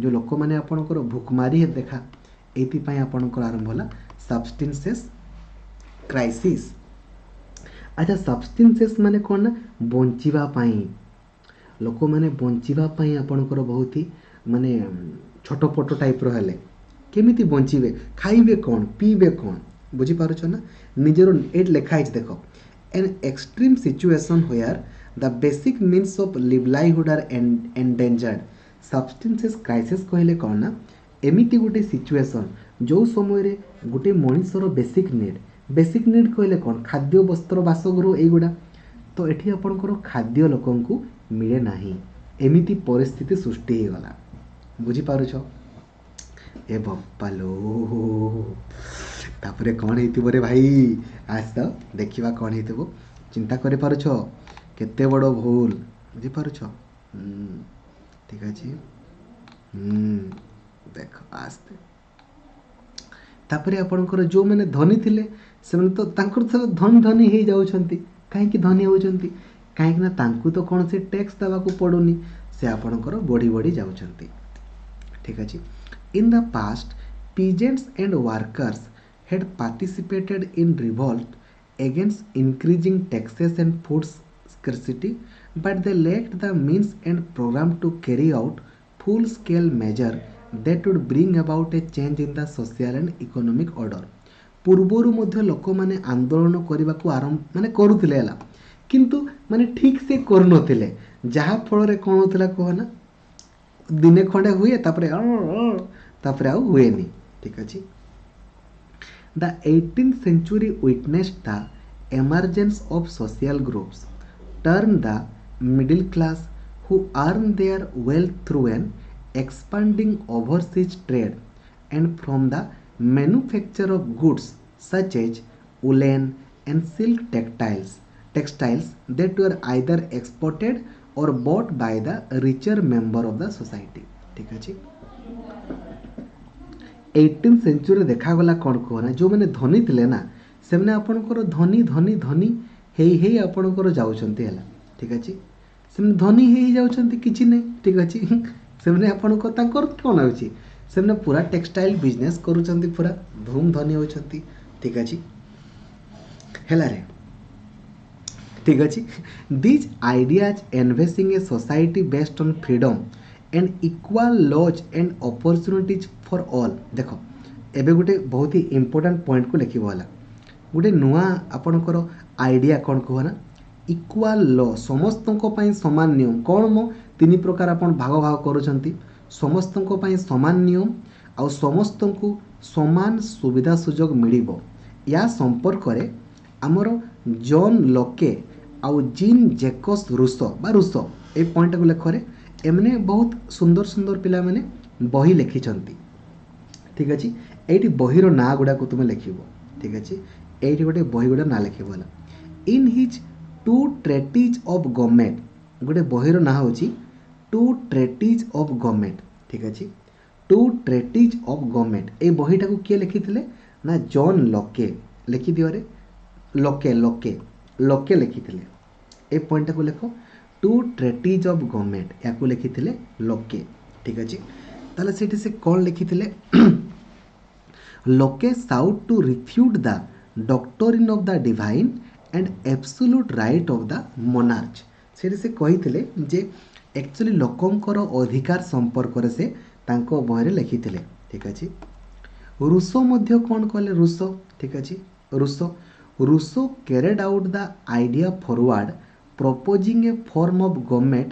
जो लोक मैंने आपणकर भुकमारी देखा ये आपणकर आरंभ है सब्सटेंसेस क्राइसिस अच्छा सब्सटेंसेस माने कौन ना बंचिबा पाई लोक मैंने बंचिबा पाई आपणकर बहुत ही माने छोटपट टाइप हेले केमिति बंचिबे खाइबे कौन पीबे कौन बुझी पारुछ ना निजर एट लिखा है देख an extreme situation where the basic means of livelihood are endangered subsistence crisis कहले कौन ना एमिति गोटे सिचुएशन जो समय रे गोटे मनुष्यर बेसिक नीड कहले कौन खाद्य वस्त्र बासगृह एगुड़ा तो एठी आपणकर खाद्य लोकंकु मिले नाही एमिति परिस्थिति सृष्टि हो गला बुझी पारुछ ए बप्पालो तापरे कौन हेतिबो रे भाई आज तो देखिबा कौन हेतिबो चिंता करे पारुछ केते बड़ भूल बुझी पारुछ ठीक अछि देख आस्ते तापरे आपणकर जो मैंने धनी थिले से तो तांकर धनी धनी हो जाउछंती कहीं धनी होउछंती कहीं ना तांकु तो कौन से टैक्स देवाकू पड़ुनी से आपणकर बढ़ी बढ़ी जाउछंती ठीक अछि In the past, peasants and workers had participated in revolt against increasing taxes and food scarcity, but they lacked the means and program to carry out full-scale measures that would bring about a change in the social and economic order. पूर्वरु मध्य लोक माने आंदोलन करने को आरंभ माने करुथिले हला किंतु माने ठीक से कर नथिले जहा फल रे कोन होतला कहना दिने खंडे हुए तापरे आउ हुए नहीं ठीक अछि the 18th century witnessed the emergence of social groups turn the middle class who earn their wealth through an expanding overseas trade and from the manufacture of goods such as woolen and silk textiles that were either exported or bought by the richer member of the society ठीक अछि 18th century देखागला कौन कहना जो मैंने धनी थिले ना से मैंने आपणकर धनी धनी धनी हेई आपणकर जाउछंती हला ठीक अछि से मैंने धनी हेई जाउछंती किछि नै ठीक अछि से मैंने आपणकर तांकर कोन होछि से मैंने पूरा टेक्सटाइल बिजनेस करूछंती पूरा धूम धनी होछंती ठीक अछि हेला रे ठीक अछि this ideas envisaging a society based on freedom and equal laws and opportunities for all देखो एबे गोटे बहुत ही इंपोर्टेंट पॉइंट को लिखिबो हला गोटे नुआ आपणकर आइडिया कौन कहना इक्वाल लॉ समस्तों पई समान नियम कौन मो तीन प्रकार आपण भाग भाग करूछंती समस्तों पई समान नियम आ समस्तों को समान सुविधा सुजोग मिलिबो या संपर्क रे हमर जॉन लॉके आउ जीन जैकस रूसो ए पॉइंट को लेखरे एमने बहुत सुंदर सुंदर पिला माने बही लिखिछंती ठीक अछि एठी बहीर ना गुडा को तुमे लिखिबो ठीक अछि एठी गोटे बही गुडा ना लिखिबो in his two treatises of government गोटे बहीर ना होची टू ट्रेटिज ऑफ गवर्नमेंट ठीक अछि टू ट्रेटिज ऑफ गवर्नमेंट ए बहीटा को के लिखिथिले ना जॉन लॉके लिखि दियो रे लॉके लिखिथिले ए पॉइंट को लिखो टू ट्रेटिज ऑफ गवर्नमेंट या को लिखिथिले लॉके ठीक अछि ताले सेठी से कौन लिखिथिले Locke sought to refute the doctrine of the divine and absolute right of the monarch सेठी से कहिथिले जे एक्चुअली लोकंकर अधिकार संपर्क रे से तांको बहरे लिखिथिले ठीक अछि रूसो मध्य कौन कहले रूसो ठीक अछि Rousseau carried out the idea forward proposing a form of government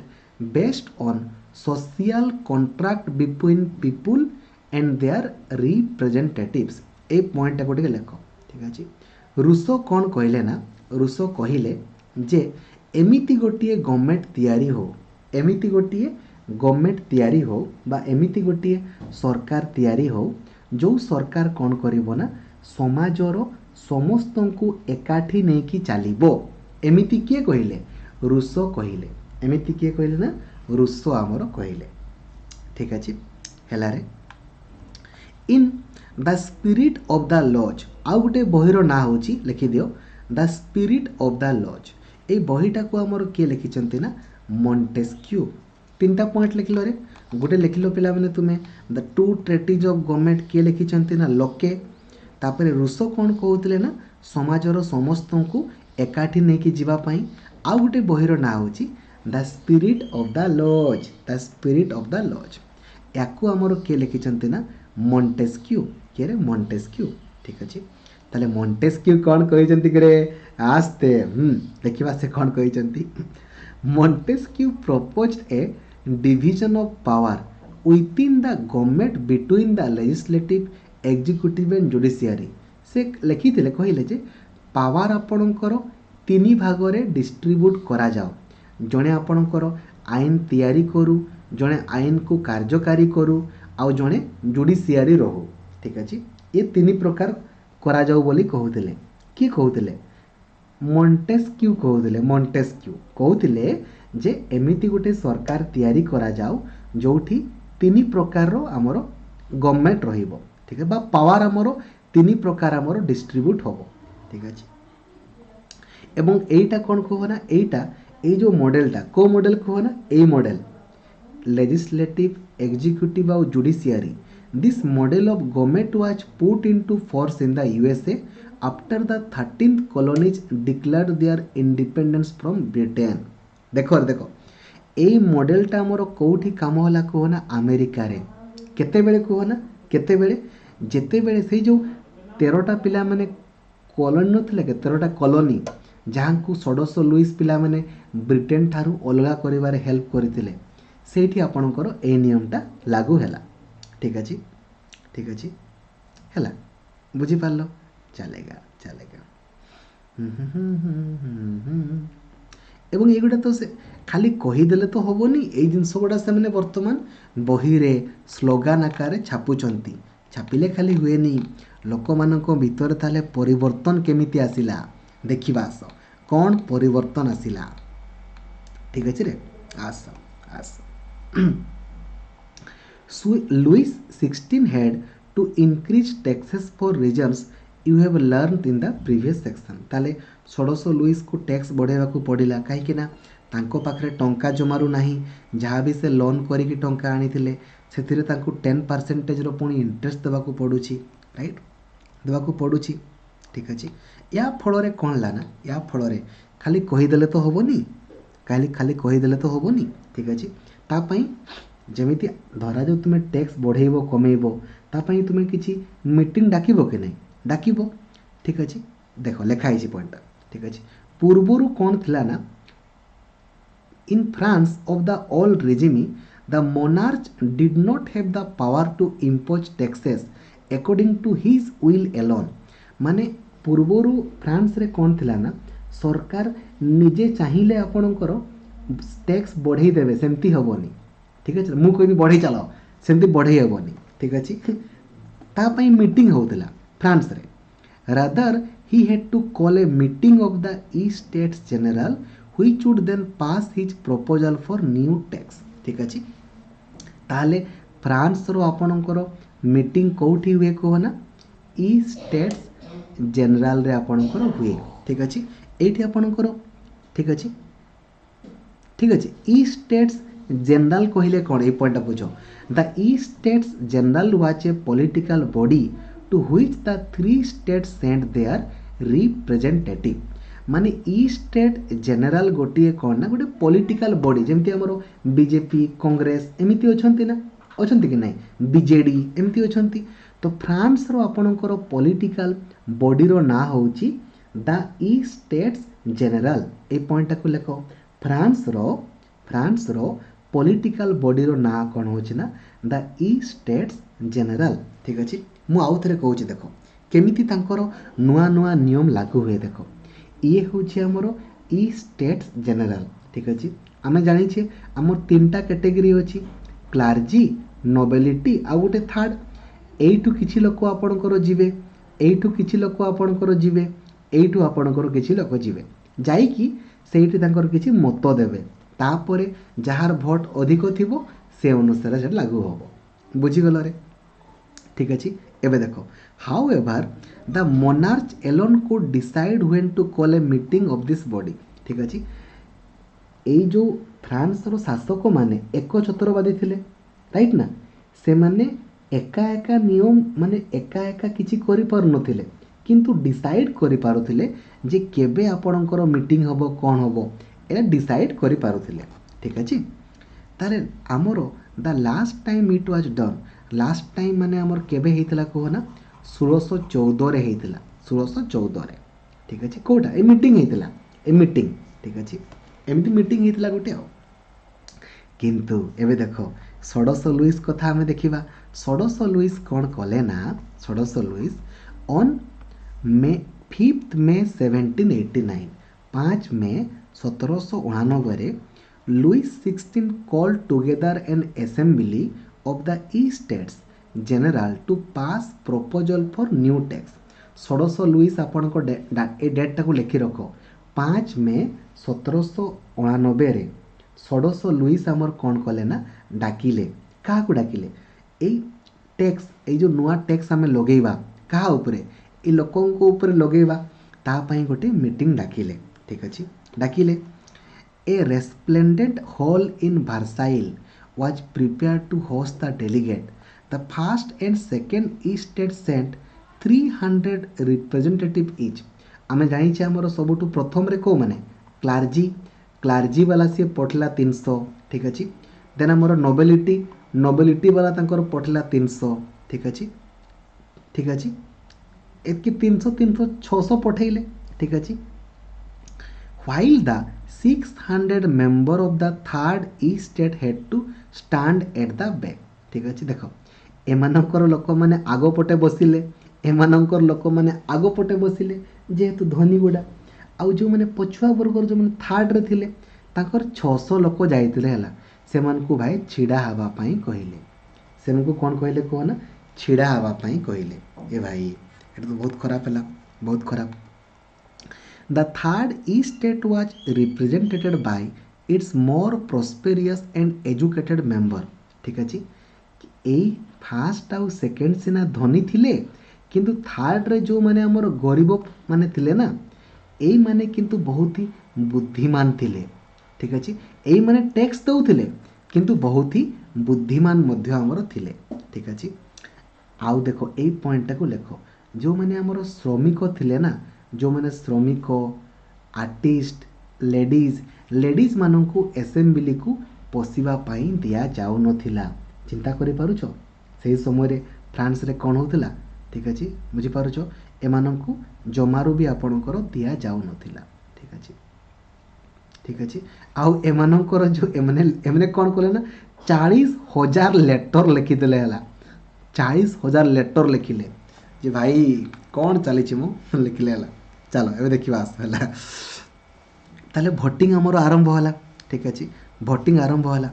based on social contract between people and their representatives A point को लेख ठीक अछि रूसो कौन कहले ना रूसो कहिले जे एमिति गोटे गवर्नमेंट तैयारी हो, एमिति गोटे गवर्नमेंट तैयारी हो बा एमिति गोटे सरकार तैयारी हो जो सरकार कौन करिवो ना समाजर समस्त को एकाठी नहीं कि चलिबो। एमिति किए कहिले? रूसो कहिले। एमिति किए कहिले ना रूसो आमर कहिले। ठीक अछि हेला रे in the spirit of the laws आउ गोटे बहिर ना होची लिखि दियो the spirit of the laws. ए बहीटा को आमर किए लिखिचंती ना मॉन्टेस्क्यू। तीनटा पॉइंट लिखिलो रे गोटे लिखिलो पिला माने तुमे the two treatises of government किए लिखिचंती ना लोके। तापरे रूसो कौन कहउतले ना समाजर समस्त को एकाठी नहीं कि जीवा पई। आउ गोटे बहिर ना होची the spirit of the laws. The spirit of the laws याकू आमर किए लिखिचंती ना मॉन्टेस्क्यू। किए रे मॉन्टेस्क्यू। ठीक अछि ताले मॉन्टेस्क्यू कौन कहिचंती करे आस्ते देखिबा से कौन कहिचंती। Montesquieu proposed a division of power within the government between the legislative executive and judiciary. से लिखिथिले कहिले जे पावर आपणकर तीन भाग में डिस्ट्रीब्यूट करा जाओ। जड़े आपणकर आईन तैयारी करू, जड़े आईन को कार्यकारी करू, आउ जड़े जुडिशियरी रहू। ठीक अछि ये तीन प्रकार करा जाऊ बोली कहउथिले। कि कहउथिले? मॉन्टेस्क्यू कहउथिले। मॉन्टेस्क्यू कहउथिले जे एमिति गोटे सरकार तैयारी करा जाऊ जोठी तीन प्रकार रो हमर गवर्नमेंट रहिबो। ठीक है बा पावर हमर तीन प्रकार हमर डिस्ट्रीब्यूट होबो। ठीक अछि एवं एटा कौन कहो ना एटा ए जो मॉडलटा को मॉडल कहो ना ए मॉडल लेजिस्लेटिव एग्जीक्यूटिव और judiciary. This model of government was put into force in the USA after the 13th colonies declared their independence from Britain। देखो देखो ए मॉडलटा हमर कोठी काम होला कहो ना अमेरिका रे। केते बेले कहो ना केते बेले जेते बेले से जो 13टा पिला माने कॉलोनी नथिले के 13टा कॉलोनी जहाँ को षोडश लुईस पिला माने ब्रिटेन ठारू अलगा करिवारे हेल्प करथिले सेठी आपणकर ए नियमटा लागू हैला। ठीक अछि हैला बुझी पारलो चलेगा चलेगा। एवं ये गुड़ा तो से खाली कहीदेले तो हेनी ये जिनस गुड़ा से मैंने वर्तमान बही रे स्लोगान आकार छापुचंती। छापिले खाली हुएनी लोक मानक भीतर ताले परिवर्तन केमिति आसिला देखिबा आस कौन परिवर्तन आसिला। ठीक अच्छे रे आस आस Lewis 16 had to increase taxes for reasons you have learned in the previous section। ताले षोडश लुईस को टैक्स बढ़ावा को पड़िला कहीं ना तांको पाखरे टंका जमारू नाही जहाँ भी से लोन करिकी टंका आनीथिले सेथिरे तांको 10% रो पुणी इंटरेस्ट देवाको पड़ुछि। राइट देवाको पड़ुछि। ठीक अछि या फल रे कौन ला ना या फल रे खाली कहीदेले तो हेनी खाली कहीदेले तो हेनी। ठीक अछि तापई जमिति धरा जो तुम्हें टैक्स बढ़ेबो कमेबो तापई तुम्हें किछि मीटिंग डाकिबो कि नहीं डाकिबो। ठीक अछि देखो लेखा है पॉइंट। ठीक अछि पूर्वरु कौन थिला ना in France of the old regime the monarch did not have the power to impose taxes according to his will alone. माने पूर्वरु फ्रांस रे कौन थिला ना सरकार निजे चाहिए आपणकर टैक्स बढ़े देवे सेमती हेबनी। ठीक है मु कहबी बढ़े चल सेमती बढ़े हेबनी। ठीक अच्छे तापाई मीटिंग होता फ्रांस रे rather he had to call a meeting of the Estates General which would then pass his proposal for new tax. ठीक अच्छे ताले फ्रांस रो आपणकर मीटिंग कोठी हुए कहो ना ईस्ट स्टेट्स जनरल रे आपणकर हुए। ठीक अच्छे एठी आपणकर ठीक अच्छे ईस्ट स्टेट्स जनरल कहले कौन ये पॉइंट बुझो the Estates General was a political body to which the 3 states sent their representative. माने ईस्ट स्टेट जनरल गोटे कौन ना गोटे पॉलिटिकल बॉडी जेमती हमरो बीजेपी कांग्रेस एमिति अछंती ना अछंती कि नहीं बीजेडी एमिति अछंती। तो फ्रांस रो आपणकर पॉलिटिकल बॉडी रो ना होची the Estates general. A point को लेखो फ्रांस रो पॉलिटिकल बॉडी रो ना कौन होची ना द ईस्ट स्टेट्स जनरल। ठीक अच्छे मु आउ थे कहूँ देखो केमिति तांकर नुआ नुआ नियम लागू हुए। देखो ये हूँ आमर ई स्टेट्स जनरल ठीक अच्छे आम जाचे आम 3टा कैटेगरी अच्छी क्लार्जी नोबेलिटी आ गोटे थर्ड एइठू किछि लोक आपणकर जीवे एइठू किछि लोक आपणकर जीवे एइठू आपणकर किछि लोक जीवे जाइकी सेठी तांकर किछि मत देवे तापरे जहार भोट अधिक थिबो से अनुसार से लागू होबो बुझीगल रे ठीक अच्छे एबे देखो however the monarch alone could decide when to call a meeting of this body ठीक अच्छे एई जो फ्रांस रो शासक माने एक छत्रवादी थिले राइट ना से माने एका एका नियम माने एका एका किछि करि पार नथिले किंतु डिसाइड करि पारुथिले जे केबे आपणकर मीटिंग हबो कोन हबो एला डिसाइड करि पारुथिले ठीक अछि तारे हमरो the last time it was done last time माने हमर केबे हेतिला कोना 1614 रे हेतिला 1614 रे ठीक अछि Kota a meeting हेतिला a meeting ठीक अछि एमती मीटिंग हेतिला गोटे आ किंतु एबे देखो षोडश लुइस कथा हमें देखिबा षोडश लुइस कौन कले ना षोडश Louis on May 5 May 1789 5 May 1789 रे Louis 16 called together an assembly of the Estates General to pass proposal for new tax षोडश लुइस आपण को ए डेट टाको लिखि रखो 5 मे 1789 रे षोडश लुइस आमर कौन कले ना डाकिले क्या डाकिले एई टैक्स ए जो नुआ टैक्स आम लगेबा क्या उपरे ए लोकों को ऊपर लगेबा ता पई गोटे मीटिंग डाकिले ठीक अछि डाकिले a resplendent hall in Versailles was prepared to host the delegate the first and second estate sent 300 representative each आम जानी आमर सबुठु प्रथम रे को माने क्लार्जी वाला सी पठला 300 ठीक अच्छे देन आमर नोबेलिटी वाला तांकर पठला 300 ठीक अच्छे एतकी 300 600 पठेले ठीक अच्छे while the 600 member of the third Estate had to stand at the back ठीक अच्छे देख एमानकर लोक माने आगो पटे बसिले एमानकर लोक माने आगो पटे बसिले जेहेतु धनी गुडा आउ जो मैंने पछुआ वर्गर जो मैंने थर्ड रे थिले तांकर 600 लोक जाइतिले हला सेमानकु भाई छिड़ा हवा पाई कहिले सेमानकु कोन कहिले कोना छिड़ा हवा पाई कहिले ए भाई एटा तो बहुत खराब हला बहुत खराब the third E state was represented by it's more prosperous and educated member ठीक अछि ए फर्स्ट आउ सेकंड सिना धनी थिले किंतु थर्ड रे जो माने हमर गरीब माने थिले ना एई माने किंतु बहुत ही बुद्धिमान थिले ठीक अच्छे एई माने टैक्स दउथिले किंतु बहुत ही बुद्धिमान मध्य हमर थिले ठीक अच्छे आउ देखो एई पॉइंट को लेखो जो माने हमर श्रमिक थिले ना जो माने श्रमिक आर्टिस्ट लेडीज माननकु असेंबली को पसिबा पाई दिया जाउ नथिला चिंता करि पारुछो सेही समय रे फ्रांस रे कोन होतिला ठीक अच्छे बुझी पारुछो एमानंकु जमारू भी आपणकर दिया जाउ नथिला ठीक अच्छे आउ एमानंकर जो एमने कौन कले ना 40,000 लेटर लिखिदेले हला 40,000 लेटर लिखिले जे भाई कौन चली मु लिखिले हला चलो एबे देखिबा हला ताले भोटिंग हमर आरंभ होला ठीक अच्छे भोटिंग आरंभ होला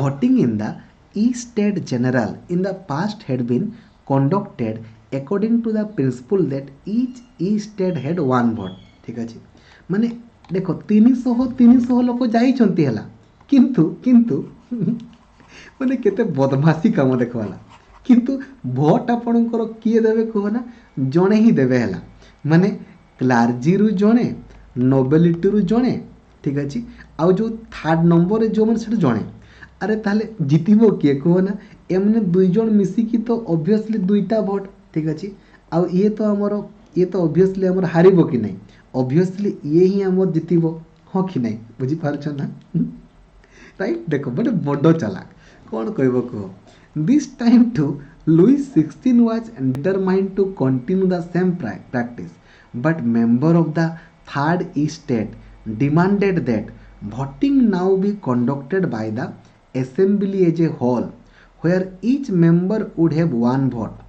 voting in the Estate General in the past had been conducted according to the principle that each state had one vote ठीक अच्छे माने देखो 300 लोक जाइछंती हला किंतु माने केते बदमाशी काम देखवाला किंतु भोट आपणकर किए देबे कहना जणे ही देबे हला माने क्लार्जी रु जणे नोबेलिटी रु जणे ठीक अच्छे आउ जो थर्ड नंबर जो माने सेटा जणे अरे ताले जितिबो किए कहना एमने दुई जन मिसिकी तो ऑब्वियसली दुईटा भोट ठीक अच्छे आउ ये तो हमर ये तो ऑब्वियसली हमर हारिबो कि नहीं ऑब्वियसली ये ही हमर जितिबो हो कि नहीं बुझी पारछ ना राइट देखो बड़े बड़ चालाक कौन कहबो कहो this time too Louis 16 was determined to continue the same practice but member of the third Estate demanded that voting now be conducted by the assembly as a whole where each member would have one vote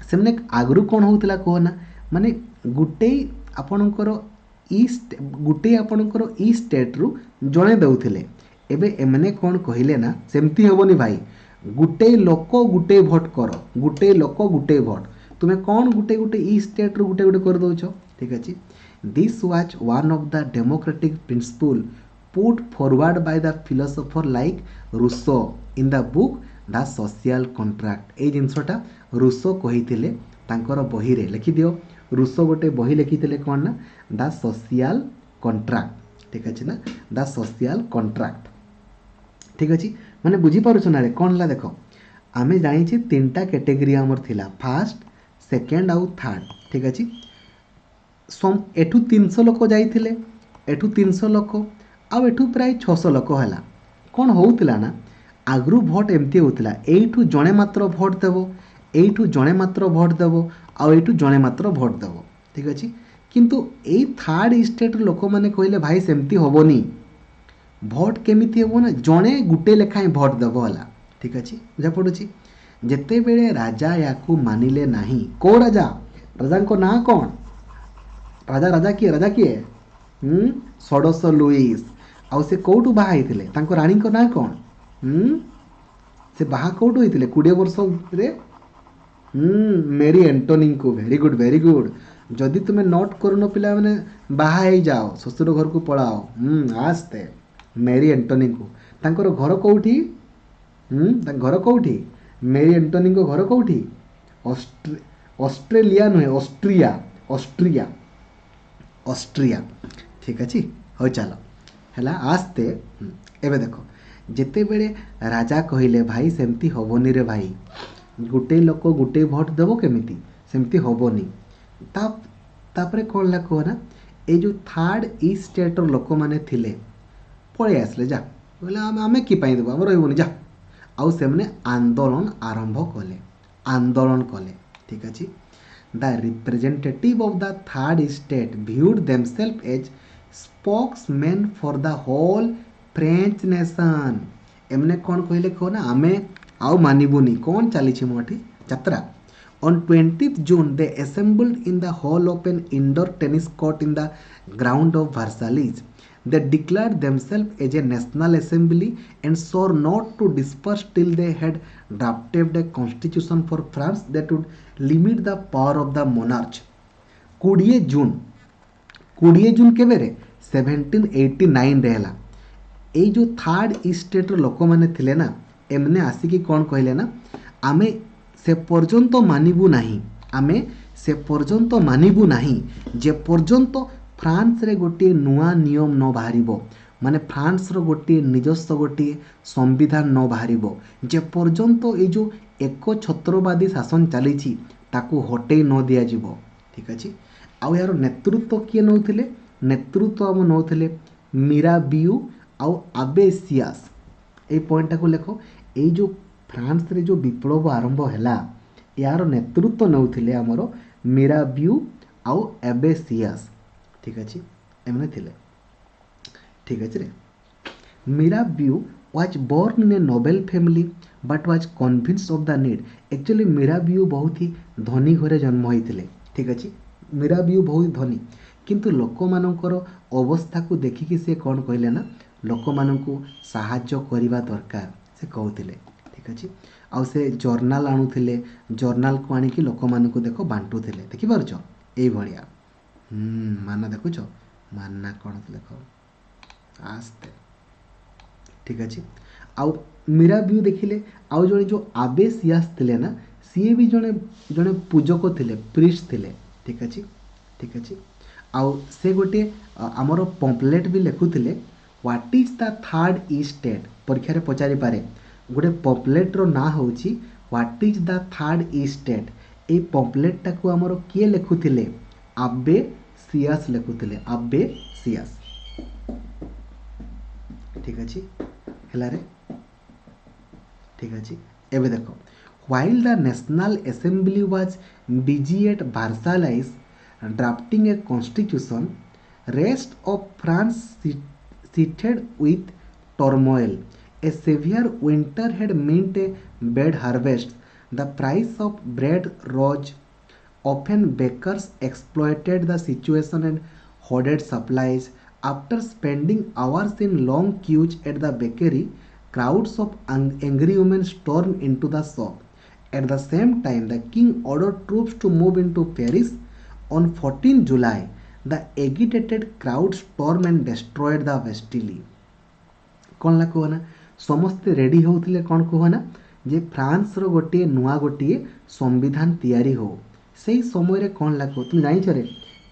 सेमने आगरू कौन होता कहना माने गुटे आपणकर east गुटे आपणकर ई स्टेट्रु जड़े दौले एबे एमने कौन कहले ना सेमती हेबनी भाई गुटे लोक गुटे भोट कर गुटे लोक गुटे भोट तुम्हें कौन गुटे गुटे ई स्टेट्रु गुटे गुटे कर दौच ठीक अच्छे this was one of the democratic principle put forward by the philosopher like Rousseau in the book the social contract ए जिनसटा रूसो कही बही रे लिखि दियो रूसो गोटे बही लिखी कौन ना द सोशल कॉन्ट्रैक्ट ठीक अच्छे ना द सोशल कॉन्ट्रैक्ट ठीक अच्छे माने बुझीपार ना रे कौन ला देख आम जानी तीनटा कैटेगरी आमर थिला फास्ट सेकेंड आउ थर्ड ठीक अच्छे एठू 300 लोक जाइथिले एठू 300 लोक आउ एठू प्राय 600 लोक है कौन होउतिला ना आगरू भोट एमती होउतिला एठू जणे मात्र भोट देबो एठू जणे मात्र भोट देबो आउ एठू जणे मात्र भोट देबो ठीक अच्छे किंतु एई थर्ड स्टेट लोक माने कहले भाई सेमती होबोनी भोट केमिति हेबो ना जणे गुटे लेखाएं भोट देबो हला ठीक अच्छे बुझा पड़ुछि जेते बेले राजा याकू मानिले नाही को राजा राजा को ना कौन राजा राजा किए षोडश लुईस आउ से कौटू बाहा होइतिले तांको रानी को ना कौन से बाहा कौटू होइतिले 20 वर्ष रे मेरी एंटोनी को वेरी गुड जदि तुम्हें नोट करन पिला माने बाहा ही जाओ ससुर घर को पळाओ आस्ते मेरी एंटोनी को तांकर घर कोठी घर कोठी मेरी एंटोनी को घर कोठी ऑस्ट्रेलिया नुहे ऑस्ट्रिया ऑस्ट्रिया ठीक अच्छे हो चलो है आस्ते एवं देख जिते बेले राजा कहले भाई सेमती हेबनी रे भाई गुटे लोक गुटे भोट देव केमिति सेमती हेबनी तापरे कौन ला कह ना ये जो थर्ड ई स्टेटर लोक मैंने थिले पलि आसले जा बोले आम कि देव आम रही जा आउ से आंदोलन आरंभ कले ठीक अच्छे The representative of the third state viewed themselves as spokesmen for the whole French nation. एमने कौन कहले कौन आमे आउ मानिबुनी कौन चली मोटी यात्रा On 20th June they assembled in the hall of an indoor tennis court in the ground of Versailles. They declared themselves as a national assembly and swore not to disperse till they had drafted a constitution for France that would limit the power of the monarch. 20 जून केबे रे 1789 रे हला ए जो third state लोक माने थिले ना एमने आसिकी कौन कहले ना आमे से पर्यंत मानिबू नाही आमे से पर्यंत मानिबू नाही जे पर्यंत फ्रांस रे गोटे नुआ नियम न बाहरिबो माने फ्रांस रो गोटे निजस्व गोटे संविधान न बाहरिबो जे पर्यंत ए जो एक छत्रवादी शासन चली ताकू हटेई न दिया जिवो ठीक अछि आउ यार नेतृत्व किए नौथिले नेतृत्व हम नौथिले मिराबियू आउ आबेसियास ए पॉइंट को लेखो ए जो फ्रांस रे जो विप्लव आरंभ हैला यार नेतृत्व नौथिले हमरो मिराबियू आउ एबेसियास ठीक अच्छे एमने थिले ठीक अच्छे रे Mirabeau was born in a noble family but was convinced of the need actually Mirabeau बहुत ही धनी घरे जन्म होइतिले ठीक अच्छे मिराबियू बहुत धनी किंतु लोक मानकर अवस्था को देखिकी से कौन कहले ना लोक मानकू साहाय्य करबा दरकार से कहउतिले ठीक अच्छे आउ से जर्नाल आणुथिले जर्नाल को आनिकी लोक मानकू देखो बांटुथिले देखि पारछ एई भलिया माना देखुच माना कौन देख आस्ते ठीक अच्छे आउ मिराबियू देखिले आउ जने जो आबेसियास थिले ना सी भी जने जने पूजक थिले प्रिस्ट थिले ठीक अच्छे आउ से गोटे आमर पम्पलेट भी लिखुथिले what is the third estate परीक्षा रे पचारि पारे गोटे पम्पलेट रो ना होउची what is the third estate ए पम्पलेट टाकू आमर किए लिखुथिले आबे सियास लिखुथिले आबे सियास ठीक अच्छे हैला रे ठीक अच्छे एबे देखो while the National Assembly was busy at Versailles drafting a constitution, rest of France seated with turmoil. A severe winter had meant a bad harvest. The price of bread rose. Often bakers exploited the situation and hoarded supplies. After spending hours in long queues at the bakery, crowds of angry women stormed into the shop. At the same time, the king ordered troops to move into Paris. On 14 July, the agitated crowd stormed and destroyed the Bastille. कौन ला कहना समस्ते ready होते कौन कहना जे France रो गोटे नुआ गोटे संविधान तैयारी हो से समय कौन ला कह तुम जान रे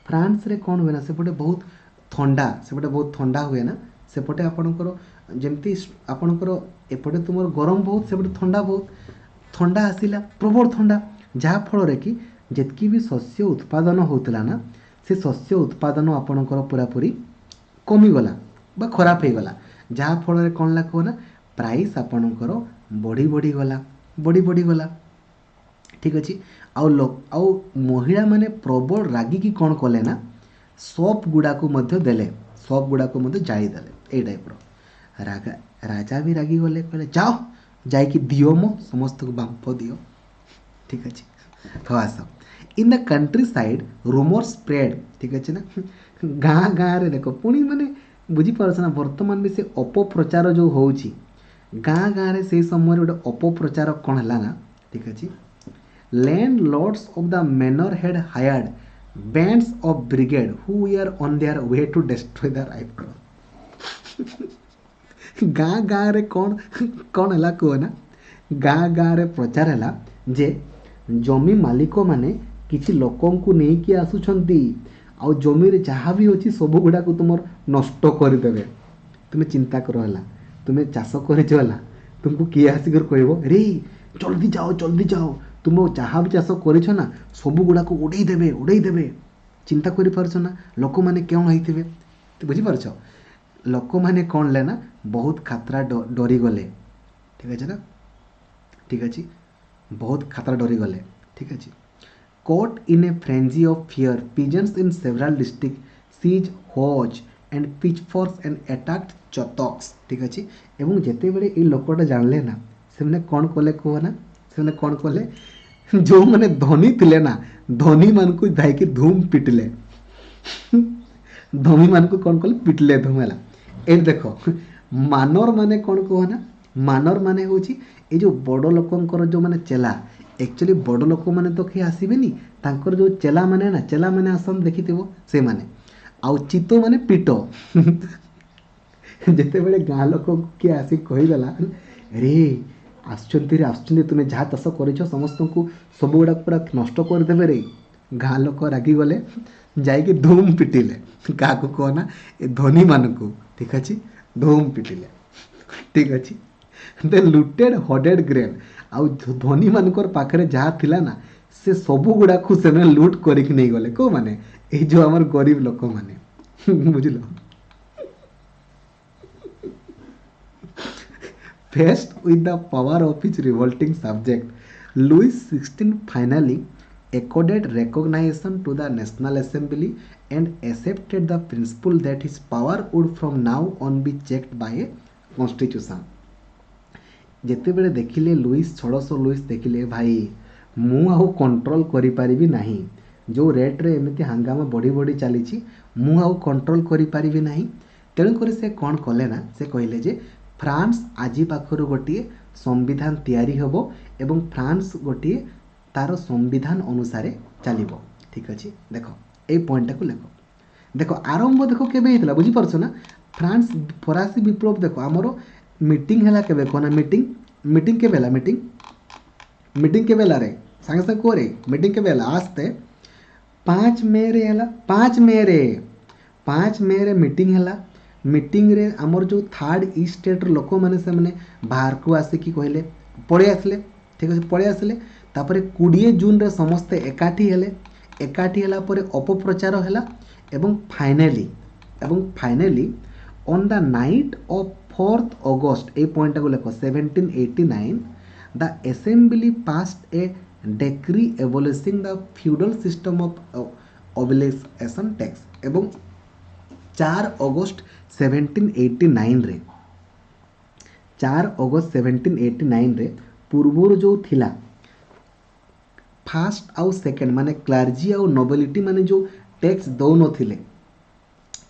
फ्रांस रे कौन हुए ना सेपटे बहुत थंडा सेपटे बहुत थंडा हुए ना सेपटे आपणकर जमती आपणकर एपटे तुम गरम बहुत सेपटे थंडा बहुत थंडा आसला प्रबल थंडा जहाँफल कि जितकी भी शस्य उत्पादन होता ना से शस्य उत्पादन आपणकर पूरापूरी कमिगला बा खराब हो गला जहाँफल कौन ला कहना प्राइस आपणकर बढ़ी बढ़ी गला बढ़ी गला ठीक अच्छे आउ महिला माने प्रबल रागिकी कौन कले ना सप गुड़ा को मध्य देले सप गुड़ा को मध्य जाई देले ए टाइप रागा राजा भी रागी गले कहले जाओ जाइकी दियो मो समस्त को बांफ दियो ठीक अच्छे तो as in the countryside rumour spread ठीक अच्छे ना गाँ गाँ रे देखो पुणी माने बुझीपार ना बर्तमान भी से अपप्रचार जो होउची गाँ गाँ रे से समय गोटे अपप्रचार कौन है ना ठीक अच्छे landlords of the manor had hired bands of brigands who were on their way to destroy the rifle गाँ गाँ रे कौन कौन है कहना गाँ गाँ रे प्रचार है जे जमी मालिक माने किसी लोकों को नहीं कि आसुछंती आउ जमी रे जहाँ भी अच्छी सब गुड़ा को तुम नष्ट करदेवे तुम्हें चिंता कर तुम्हें चाष कर तुमको किए आसिक कह रे जल्दी जाओ तुम जहाँ भी चाष कर ना सब गुड़ा को उड़े देवे चिंता कर पारछ ना लोक मैंने कौन होते तो बुझीपारछ लोक मैंने कौन ले ना बहुत खातरा डरी गले ठीक अच्छे ना ठीक अच्छे बहुत खातरा डरी गले ठीक अच्छे caught in a frenzy of fear peasants in several districts siege hoes and pitchforks and attacked chatoks ठीक अच्छे एवं जिते बड़े ये लोकटा जानले ना से कौन कले कह ना से कौन कले जो मैंने धनी थिले ना धनी मान को जाइए धूम पिटले धनी मान को कौन कले पिटले धूमेला ए देखो मानर माने कौन कह ना मानर माने होची ए जो बड़ लोकंकर जो माने चेला एक्चुअली बड़ लोक मैंने तो किए आसबेनि तांकर जो चेला माने ना चेला माने आसन देखी से माने आउ चित माने पिट जिते बड़े गाँ लोक किए आसिक कहीदेला रे आसुँच तुम्हें जहाँ चाष कर समस्त को सब गुड़ा पूरा नष्ट करदे रे गाँ लोक रागी गले जाइए धूम पिटिले क्या कहना ए धनी मान को ठीक अच्छे धूम पिटिले ठीक अच्छे दे लुटेड हडेड ग्रेन आउ धनी मानकर पाखरे जहाँ थिला ना से सबू गुड़ा को से लुट करिक नहीं गले को माने ए जो हमर गरीब लोक माने बुझलो faced with the power of his revolting subject Louis XVI finally accorded recognition to the National Assembly and accepted the principle that his power would from now on be checked by a constitution जिते बड़े देखिले Louis 1600 Louis देखिले भाई मु आउ control करि परिबि नाही जो रेट रे एमिति हंगामा बढ़ी बढ़ी चली मु आउ कंट्रोल करि परिबि नाही तेणुकर से कौन कले ना से कहले जे फ्रांस आज पाखर गोटे संविधान तैयारी होबो एवं फ्रांस गोटे तार संविधान अनुसार चलिबो ठीक अच्छे देखो ए पॉइंट को देखो आरंभ देखो केबे हेतला बुझी परछो ना फ्रांस फरासी विप्लव देखो आमरो मीटिंग है के कहना मीटिंग के मीटिंग के बेला रे सांगे सांगे को रे मीटिंग के बेला आस्ते 5 मई रे हला 5 मई रे मीटिंग हला मीटिंग रे आमर जो थर्ड ईस्ट स्टेट लोक मैंने से मैंने बाहर को आसिकी कहले पड़े आसले ठीक अच्छे पड़े आसले तापर 20 जून रे समस्ते एकाठी हला परे अपप्रचार हला एवं finally on the night of 4th August ए पॉइंट को लेखो 1789 the assembly passed a decree abolishing the feudal system of obligation tax एवं 4 अगस्त 1789 रे 4 अगस्त 1789 रे पूर्वर जो थिला फास्ट आउ सेकेंड माने क्लार्जी आउ नोबिलिटी माने जो टैक्स दौ नथिले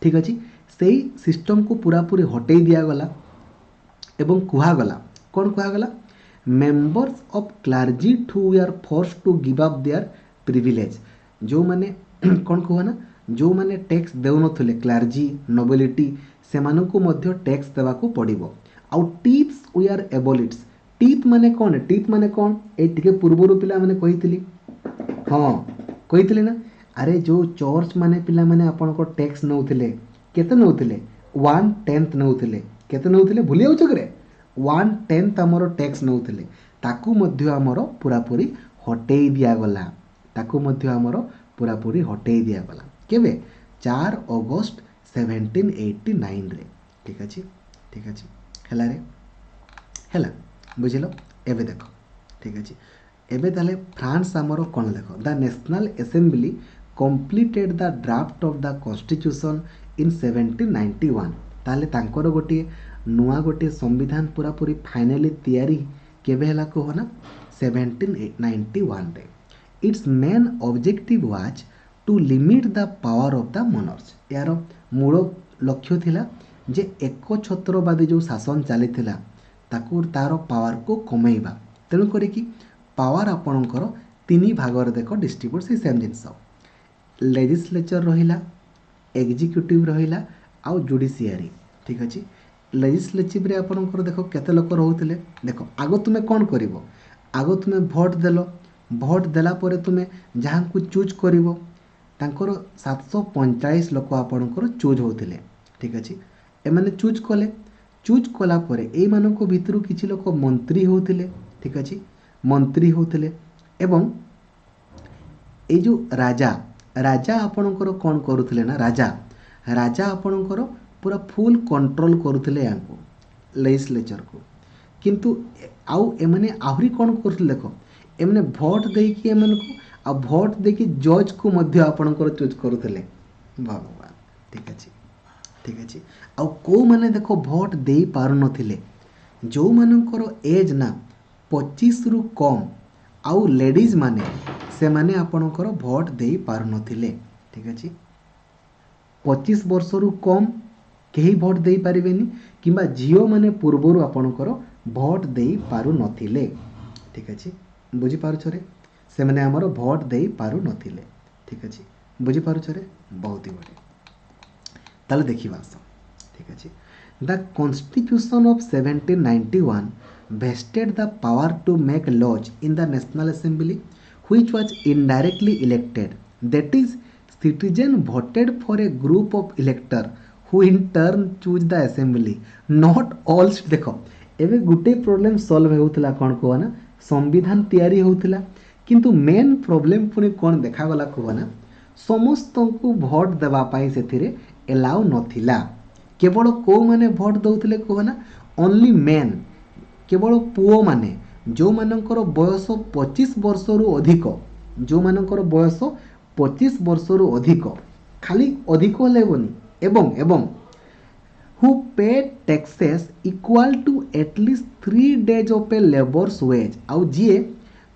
ठीक अच्छे से सिस्टम को पूरा पूरी हटई दिगला एवं कहगला कौन कहगला members of clergy too are force to give up their privilege जो माने कौन कहना जो माने टैक्स देउनथले क्लार्जी नोबिलिटी से माननको मध्य टैक्स देवाको पड़िबो आउ टीथ्स वी आर एबोलिट्स टीथ माने कौन ए टिके पूर्वरु पिला माने कहितली हाँ कहितली ना अरे जो चर्च माने पिला माने आपन को टैक्स नउथिले केते नउथिले 1/10 नउथिले केते नउथिले भूली जाउछ करे 1/10 हमरो टैक्स नउथिले ताकू मध्य हमरो पूरा पूरी हटेई दिया गला ताकू मध्य हमरो पूरा पूरी हटेई दिया गला केबे 4 अगस्त 1789 रे ठीक अछि हला रे हला बुझिलो एबे देखो ठीक अछि एबे ताले फ्रांस हमरो कोन देखो the national assembly completed the draft of the constitution in 1791 ताले तांकर गोटे नुआ गोटे संविधान पूरा पूरी फाइनली तैयारी केबे हला को ना 1791 रे its main objective was to limit the power of the monarchs यार मूल लक्ष्य थिला जे एक छत्रवादी जो शासन चली ताकू तार पावर को कमेइबा तेणु करी कि पावर आपणकर तीन भागर देख डिस्ट्रीब्यूट से सेम जिनस लेजिस्लेचर रहिला एग्जीक्यूटिव रहिला आउ जुडिशियरी ठीक अछि लेजिस्लेटिव रे आपणकर देख केते लोक रहउतले देखो आगो तुमे कोन करिवो आगो तुमे भोट देलो भोट देला परे तुमे जहां को चूज करिवो तांकर 745 लोक आपणकर चूज होतिले ठीक अछि एमाने चूज कला परे ए मानको भितरु किछि लोक मंत्री होतिले ठीक अछि मंत्री होतिले एवं ए जो राजा आपणकर कोन करूथिले ना राजा आपणकर पूरा फुल कंट्रोल करूथिले यांको लेजिस्लेचर को किंतु आउ एमाने आहुरी कोन करथिले देखो एमाने भोट देई कि एमानको आ भोट देकी जज को मध्य आपणकर चूज करूथिले भगवान ठीक अछि आ को माने देखो भोट देई पारु नथिले जो मानकर एज ना 25 रु कम आउ लेडीज माने से माने आपणकर भोट देई पारु नथिले ठीक अछि 25 वर्ष रु कम केही भोट देई पारिबेनी किंबा जियो माने पूर्वरु आपणकर भोट देई पारु नथिले ठीक अछि बुझी पारु छरे से माने हमर भोट देई पारु नथिले ठीक अछि बुझी पारु छरे बहुत ही बड़े ताले देखिबा ठीक अछि the constitution of 1791 vested the power to make laws in the national assembly which was indirectly elected that is citizen voted for a group of elector who in turn choose the assembly not all देखो एबे गुटे problem solve होउतला कोन को ना संविधान तैयारी होउतला किंतु main problem पुनी कोन देखा गला को ना समस्त को भोट देवा पाई सेथिरे एलाउ नथिला केवल को माने भोट दउतले को ना ओनली मेन केवल पुओ माने जो मानकर बयस 25 वर्ष रु अधिक जो मानकर बयस 25 वर्ष रु अधिक खाली अधिक लेबनी एवं who pay taxes equal to at least 3 days of a labor's wage आउ जी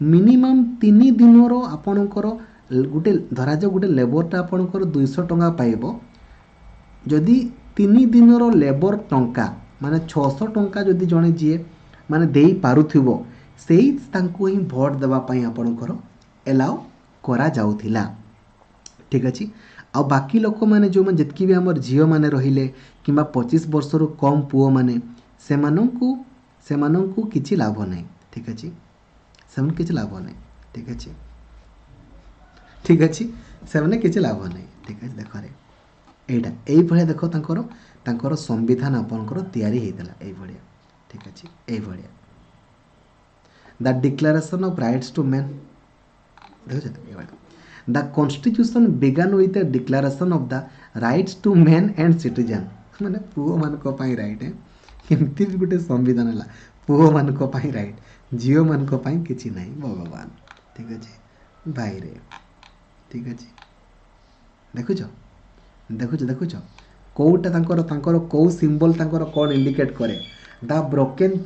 मिनिमम 3 दिन आपणकर गोटे धराज गोटे लेबरटा आपणकर 200 टंका पाइबो जदि 3 दिन लेबर टंका माने 600 टंका जदि जणे जी माने देई पारुथिबो सेही तांको ही भोट देबा पई आपणकर एलाउ करा जाउथिला ठीक अछि आ बाकी लोक माने जो मन जतकी भी हमर झियो माने रहिले किंबा 25 वर्ष रु कम पुओ माने सेमानंकु किछि लाभ नै ठीक अछि सेमन किछि लाभ नै ठीक अछि सेमने किछि लाभ नै ठीक अछि देखो रे एटा एई भले देखो तांकर संविधान आपनकर तयारी हेतला एई भले ठीक अछि एई भले the declaration of rights to man देखो ए भले The Constitution began with a declaration of the rights to men and citizen माने पुओ मान को पाई राइट है केमती भी गोटे संविधान हला पुओ मान को पाई राइट जियो मान को पाई किछि नाही भगवान ठीक अछि भाई रे ठीक अछि देखुछ कोउटा तांकर को सिंबल तांकर कोन इंडिकेट करे द ब्रोकन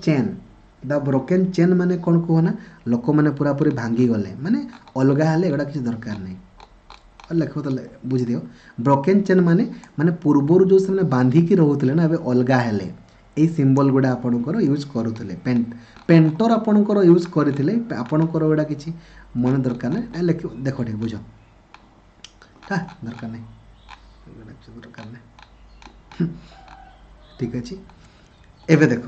चेन माने कोन को ना लोक माने पूरा पूरी भांगी गले माने अलगा हले एडा किछ दरकार नै लेख तो बुझीदिव ब्रोकेन चेन माने माने पूर्वर जो से बांधिकी रोते ना ए अलग हेले यही सिंबल गुड़ा आपणकर यूज करुले पेंटर आपणकर यूज करते आपणकर गुड़ा कि मन दरकार ना लिख देख टे बुझ हाँ दरकार नहीं दरकार नहीं ठीक अच्छे एवं देख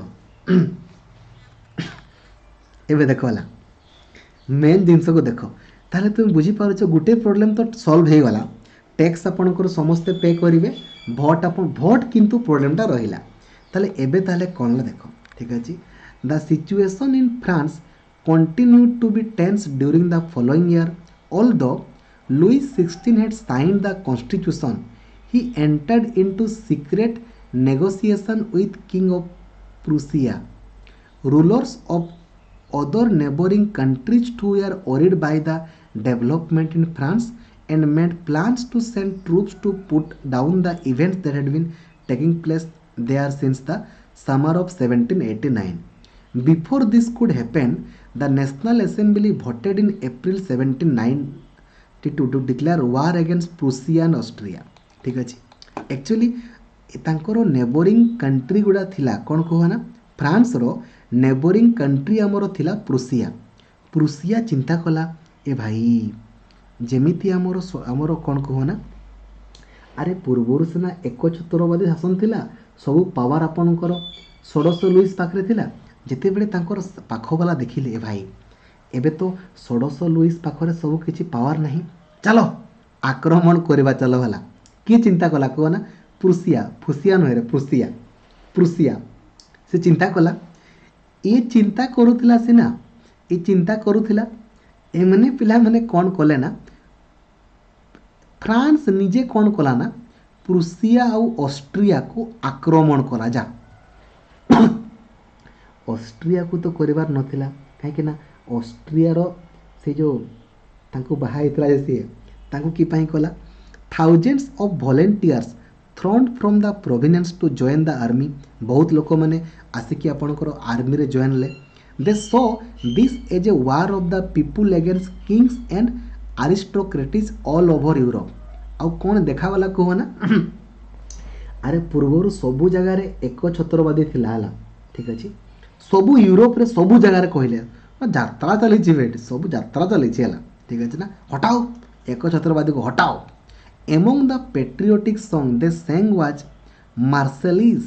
एवं देख वाला मेन जिनस को देख ताले तुम बुझीपार गोटे प्रोब्लेम तो सल्व हो गला टैक्स आपणकर समस्ते पे करेंगे भोट भोट किंतु प्रोब्लेमटा रहा ताले एबे ताले कौन देख ठीक अच्छे the situation in France continue to be tense during the following year although Louis XVI had signed the constitution. He entered into secret negotiation with King of Prussia. Rulers of other neighboring countries too were worried by the development in France and made plans to send troops to put down the events that had been taking place there since the summer of 1789. Before this could happen, the National Assembly voted in April 1790 to declare war against Prussia and Austria. ठीक अच्छे actually तांकर neighbouring country गुड़ा थिला कौन कहना France रो neighbouring country आमर थिला Prussia चिंता कला ए भाई जेमिति आमर आमर कौन कहना अरे पूर्वर सीना एकछत्रवादी शासन थिला सबू पावर आपणकर षोडश लुइस पाखे थिला जिते बेले तांकर पाखवाला देखिले ए भाई एबे तो षोडश लुइस पाखरे सब किसी पावर नहीं चलो आक्रमण करवा चलो भला किए चिंता कला कहना प्रुसिया फुसिया नुहे रे प्रुसिया से चिंता कला ये चिंता करुला सीना ये चिंता करुला एमने पिला माने कौन कले ना फ्रांस निजे कौन कला ना प्रुसिया आउ ऑस्ट्रिया को आक्रमण करा जा ऑस्ट्रिया को तो करिवार नथिला कहीं ना ऑस्ट्रिया रो से जो तांको बाहा इतला जैसे तांको की पाई कला thousands of volunteers throng from the provinces to join the army बहुत लोक मैंने आसिकी आपणकर आर्मी रे जॉइन ले दे so this as a war of the people against kings and aristocrats all over Europe आउ कौन देखावाला कहना अरे पूर्वर सबू जगार एक छत्रवादी थिला ठीक अच्छे सबू यूरोप रे सबू जगार कहले यात्रा चली बेट सब यात्रा चली ठीक अच्छे ना हटाओ एक छत्रवादी को हटाओ among the patriotic song they sang was Marseillaise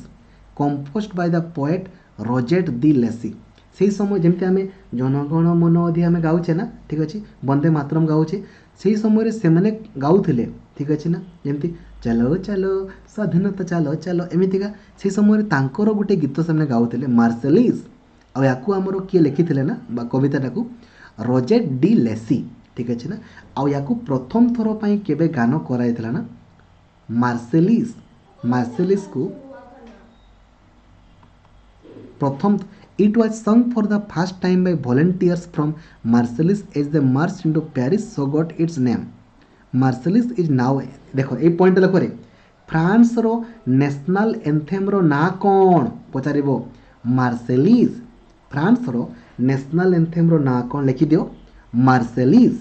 composed by the poet Rouget de Lisle से समय जमती आम जनगण मन अधि आम गाऊे ना ठीक अच्छे वंदे मातरम गाऊे से समय से मैंने गाऊले ठीक अच्छे ना जमती चलो चलो स्वाधीनता चलो चलो एमतीका से समय तांकर गोटे गीत से गाऊले मार्सेलिस आमर किए लिखी ना कविता को रोजेट डी लेसी ठीक अच्छे ना आउ प्रथम थर पर केबे गान कराइला ना मार्सेलिस को प्रथम it was sung for the first time by volunteers from Marseilles as they march into Paris so got its name Marseillaise is now देखो ये पॉइंट लख रे फ्रांस रो नेशनल एंथेम रो ना कौन पचारिबो मार्सेलिस फ्रांस रो नेशनल एंथेम रो ना कौन लिखि दियो मार्सेलिस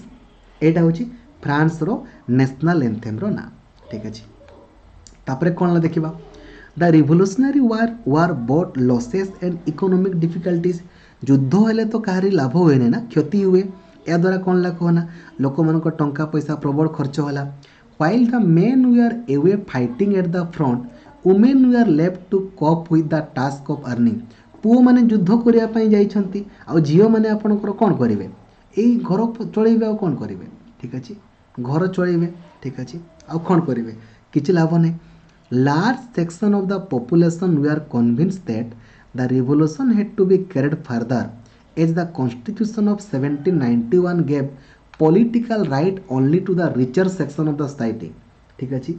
एटा होची फ्रांस रो नेशनल एंथेम रो ना ठीक अछि तापरे कौन ला देखिबा the revolutionary war brought losses and economic difficulties युद्ध हेले तो कहारी लाभ हुए ना क्षति हुए या द्वारा कौन ला कहना लोक मान टंका पैसा प्रबल खर्च होला while the men were away fighting at the front women were left to cope with the task of earning पुओ मैंने युद्ध करने जाइछंती आ झील मैंने आपणकर कौन करेंगे यही घर चलैबे आ कौन करेंगे ठीक अच्छे घर चलैबे ठीक अच्छे आ कौन करेंगे किसी लाभ नहीं large section of the population we are convinced that the revolution had to be carried further as the constitution of 1791 gave political right only to the richer section of the society ठीक अच्छे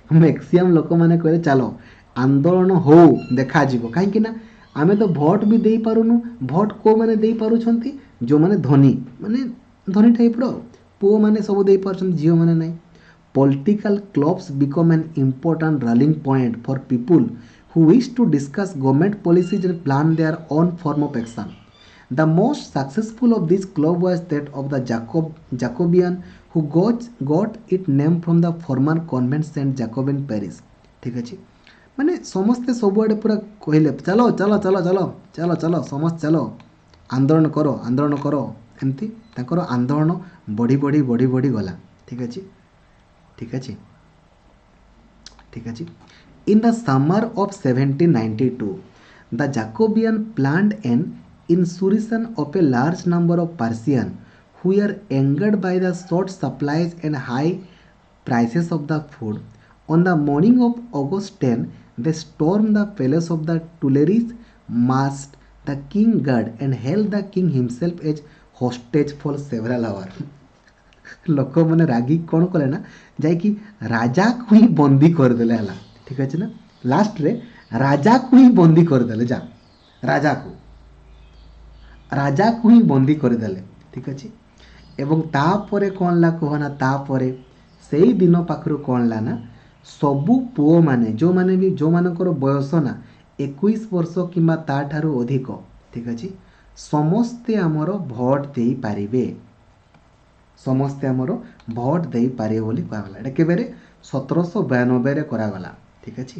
maximum लोक मैंने कहले चलो आंदोलन हो देखा कहीं आमे तो भोट भी दे पारुनु भोट को माने दे पारुछंती जो माने धनी टाइप रो पुओ माने सब दे पारुछंती झियो माने नहीं political clubs become an important rallying point for people who wish to discuss government policies and plan their own form of action The most successful of this club was that of the Jacobian who got its name from the former convent Saint Jacobin Paris. ठीक ଅଛି ମାନେ ସମସ୍ତେ ସବୁଆଡ଼େ ପୁରା କହିଲେ ଚାଲ ଚାଲ ଚାଲ ଚାଲ ଚାଲ ଚାଲ ସମସ୍ତେ ଚାଲ ଆନ୍ଦୋଳନ କର ଏମିତି ତାଙ୍କର ଆନ୍ଦୋଳନ ବଢ଼ି ବଢ଼ି ବଢ଼ି ବଢ଼ି ଗଲା ଠିକ୍ ଅଛି ଠିକ୍ ଅଛି ଠିକ୍ ଅଛି In the summer of 1792 the Jacobian planned an insurrection of a large number of Persians who were angered by the short supplies and high prices of the food. On the morning of August 10, they stormed the palace of the Tuileries, masked the king guard, and held the king himself as hostage for several hours. ଲୋକମାନେ ରାଗି କ'ଣ କଲେ ନା ଯାଇକି ରାଜାକୁ ହିଁ ବନ୍ଦୀ କରିଦେଲେ ହେଲା ଠିକ୍ ଅଛି ନା ଲାଷ୍ଟରେ ରାଜାକୁ ହିଁ ବନ୍ଦୀ କରିଦେଲେ ରାଜାକୁ ହିଁ ବନ୍ଦୀ କରିଦେଲେ ଠିକ୍ ଅଛି ଏବଂ ତାପରେ କ'ଣ ହେଲା କହନା ତାପରେ ସେଇ ଦିନ ପାଖରୁ କ'ଣ ହେଲା ନା ସବୁ ପୁଅମାନେ ଯେଉଁମାନଙ୍କର ବୟସ ନା 21 ବର୍ଷ କିମ୍ବା ତାଠାରୁ ଅଧିକ ଠିକ୍ ଅଛି ସମସ୍ତେ ଆମର ଭୋଟ ଦେଇପାରିବେ ସମସ୍ତେ ଆମର ଭୋଟ ଦେଇପାରିବେ ବୋଲି କୁହାଗଲା ଏଇଟା କେବେରେ 1792ରେ କରାଗଲା ଠିକ୍ ଅଛି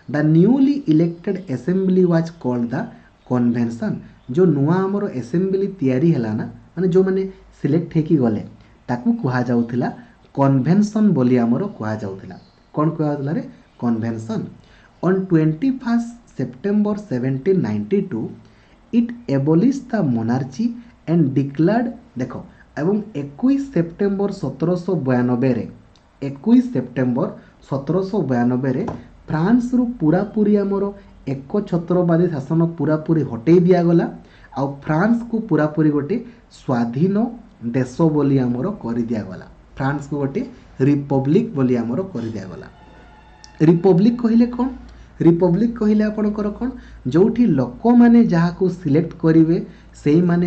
the newly elected assembly was called the convention ଯେଉଁ ନୂଆ ଆମର ଆସେମ୍ବଲି ତିଆରି ହେଲା ନା ମାନେ ଯେଉଁମାନେ ସିଲେକ୍ଟ ହେଇକି ଗଲେ ତାକୁ କୁହାଯାଉଥିଲା କନଭେନସନ୍ ବୋଲି ଆମର କୁହାଯାଉଥିଲା କ'ଣ କୁହାଯାଉଥିଲା ରେ convention on 21 September 1792 it abolish the monarchy and declared ଦେଖ ଏବଂ 21 ସେପ୍ଟେମ୍ବର 1792ରେ ଫ୍ରାନ୍ସରୁ ପୁରାପୁରି ଆମର ଏକଛତ୍ରବାଦୀ ଶାସନ ପୁରାପୁରି ହଟେଇ ଦିଆଗଲା ଆଉ ଫ୍ରାନ୍ସକୁ ପୁରାପୁରି ଗୋଟେ ସ୍ୱାଧୀନ ଦେଶ ବୋଲି ଆମର କରିଦିଆଗଲା ଫ୍ରାନ୍ସକୁ ଗୋଟେ ରିପବ୍ଲିକ୍ ବୋଲି ଆମର କରିଦିଆଗଲା ରିପବ୍ଲିକ୍ କହିଲେ କ'ଣ ରିପବ୍ଲିକ୍ କହିଲେ ଆପଣଙ୍କର କ'ଣ ଯେଉଁଠି ଲୋକମାନେ ଯାହାକୁ ସିଲେକ୍ଟ କରିବେ ସେଇମାନେ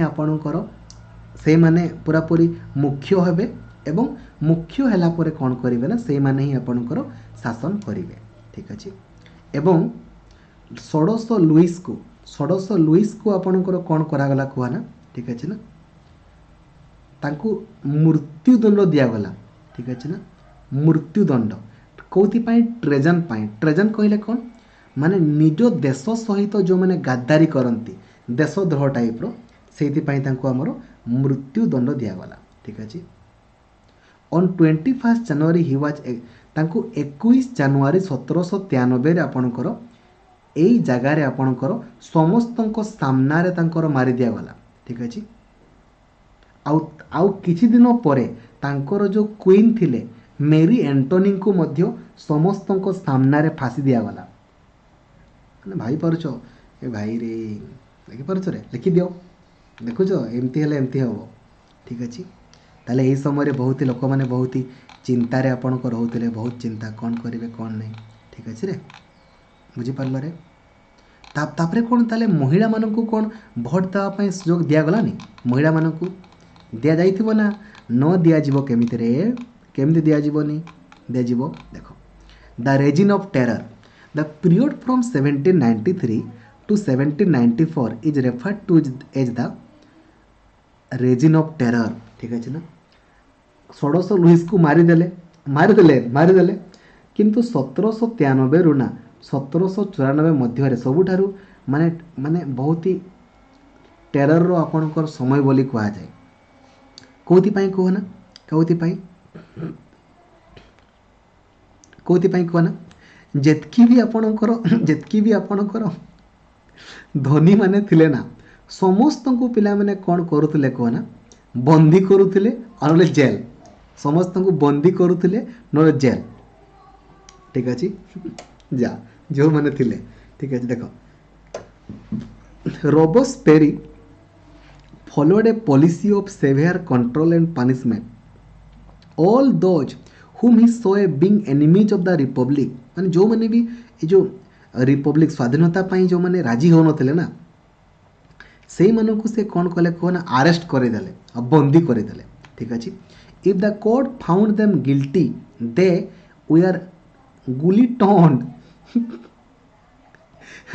ପୁରାପୁରି ମୁଖ୍ୟ ହେବେ ଏବଂ ମୁଖ୍ୟ ହେଲା ପରେ କ'ଣ କରିବେ ନା ସେଇମାନେ ହିଁ ଆପଣଙ୍କର ଶାସନ କରିବେ ଠିକ୍ ଅଛି ଏବଂ ଷୋଡ଼ଶ ଲୁଇସ୍କୁ ଆପଣଙ୍କର କ'ଣ କରାଗଲା କୁହ ନା ଠିକ୍ ଅଛି ନା ତାଙ୍କୁ ମୃତ୍ୟୁଦଣ୍ଡ ଦିଆଗଲା ଠିକ୍ ଅଛି ନା ମୃତ୍ୟୁଦଣ୍ଡ କେଉଁଥିପାଇଁ ଟ୍ରେଜନ୍ କହିଲେ କ'ଣ ମାନେ ନିଜ ଦେଶ ସହିତ ଯେଉଁମାନେ ଗାଦ୍ଦାରୀ କରନ୍ତି ଦେଶଦ୍ରୋହ ଟାଇପ୍ର ସେଇଥିପାଇଁ ତାଙ୍କୁ ଆମର ମୃତ୍ୟୁଦଣ୍ଡ ଦିଆଗଲା ଠିକ୍ ଅଛି ଅନ୍ 21 ଜାନୁଆରୀ ତାଙ୍କୁ 21 ଜାନୁଆରୀ 1793ରେ ଆପଣଙ୍କର ଏଇ ଜାଗାରେ ଆପଣଙ୍କର ସମସ୍ତଙ୍କ ସାମ୍ନାରେ ତାଙ୍କର ମାରି ଦିଆଗଲା ଠିକ୍ ଅଛି ଆଉ କିଛି ଦିନ ପରେ ତାଙ୍କର ଯେଉଁ କୁଇନ୍ ଥିଲେ ମେରି ଆଣ୍ଟୋନିଙ୍କୁ ମଧ୍ୟ ସମସ୍ତଙ୍କ ସାମ୍ନାରେ ଫାଶୀ ଦିଆଗଲା ମାନେ ଭାବିପାରୁଛ ଏ ଭାଇରେ ଦେଖିପାରୁଛ ରେ ଲେଖିଦିଅ ଦେଖୁଛ ଏମିତି ହେଲେ ଏମିତି ହେବ ଠିକ୍ ଅଛି ତାହେଲେ ଏହି ସମୟରେ ବହୁତ ଲୋକମାନେ ବହୁତ ଚିନ୍ତାରେ ଆପଣଙ୍କ ରହୁଥିଲେ ବହୁତ ଚିନ୍ତା କ'ଣ କରିବେ କ'ଣ ନାହିଁ ଠିକ୍ ଅଛି ରେ ବୁଝିପାରିଲ ରେ ତାପରେ କ'ଣ ତାହେଲେ ମହିଳାମାନଙ୍କୁ କ'ଣ ଭୋଟ ଦେବା ପାଇଁ ସୁଯୋଗ ଦିଆଗଲାନି ମହିଳାମାନଙ୍କୁ ଦିଆଯାଇଥିବ ନା ନ ଦିଆଯିବ କେମିତିରେ କେମିତି ଦିଆଯିବନି ଦିଆଯିବ ଦେଖ the reign of terror the period from 1793 to 1794 is referred to as the reign of terror ଠିକ୍ ଅଛି ନା ଷୋଡ଼ଶ ଲୁଇସ୍କୁ ମାରିଦେଲେ କିନ୍ତୁ 1793ରୁ ନା 1794 ମଧ୍ୟରେ ସବୁଠାରୁ ମାନେ ବହୁତ ଟେରରର ଆପଣଙ୍କର ସମୟ ବୋଲି କୁହାଯାଏ କେଉଁଥିପାଇଁ କୁହ ନା କେଉଁଥିପାଇଁ କୁହ ନା ଯେତିକି ବି ଆପଣଙ୍କର ଧନୀମାନେ ଥିଲେ ନା ସମସ୍ତଙ୍କୁ ପିଲାମାନେ କ'ଣ କରୁଥିଲେ କୁହ ନା ବନ୍ଦୀ କରୁଥିଲେ ଆଉ ନହେଲେ ଜେଲ୍ ସମସ୍ତଙ୍କୁ ବନ୍ଦୀ କରୁଥିଲେ ନହେଲେ ଜେଲ୍ ଠିକ୍ ଅଛି ଯେଉଁମାନେ ଥିଲେ ଠିକ୍ ଅଛି ଦେଖ ରୋବସ୍ପେରୀ followed a policy of severe control and punishment all those whom he saw being enemies of the republic ମାନେ ଯେଉଁମାନେ ବି ଏ ଯେଉଁ ରିପବ୍ଲିକ୍ ସ୍ୱାଧୀନତା ପାଇଁ ଯେଉଁମାନେ ରାଜି ହେଉନଥିଲେ ନା ସେଇମାନଙ୍କୁ ସେ କ'ଣ କଲେ କୁହ ନା ଆରେଷ୍ଟ କରିଦେଲେ ଆଉ ବନ୍ଦୀ କରିଦେଲେ ଠିକ୍ ଅଛି if the court found them guilty they were guillotined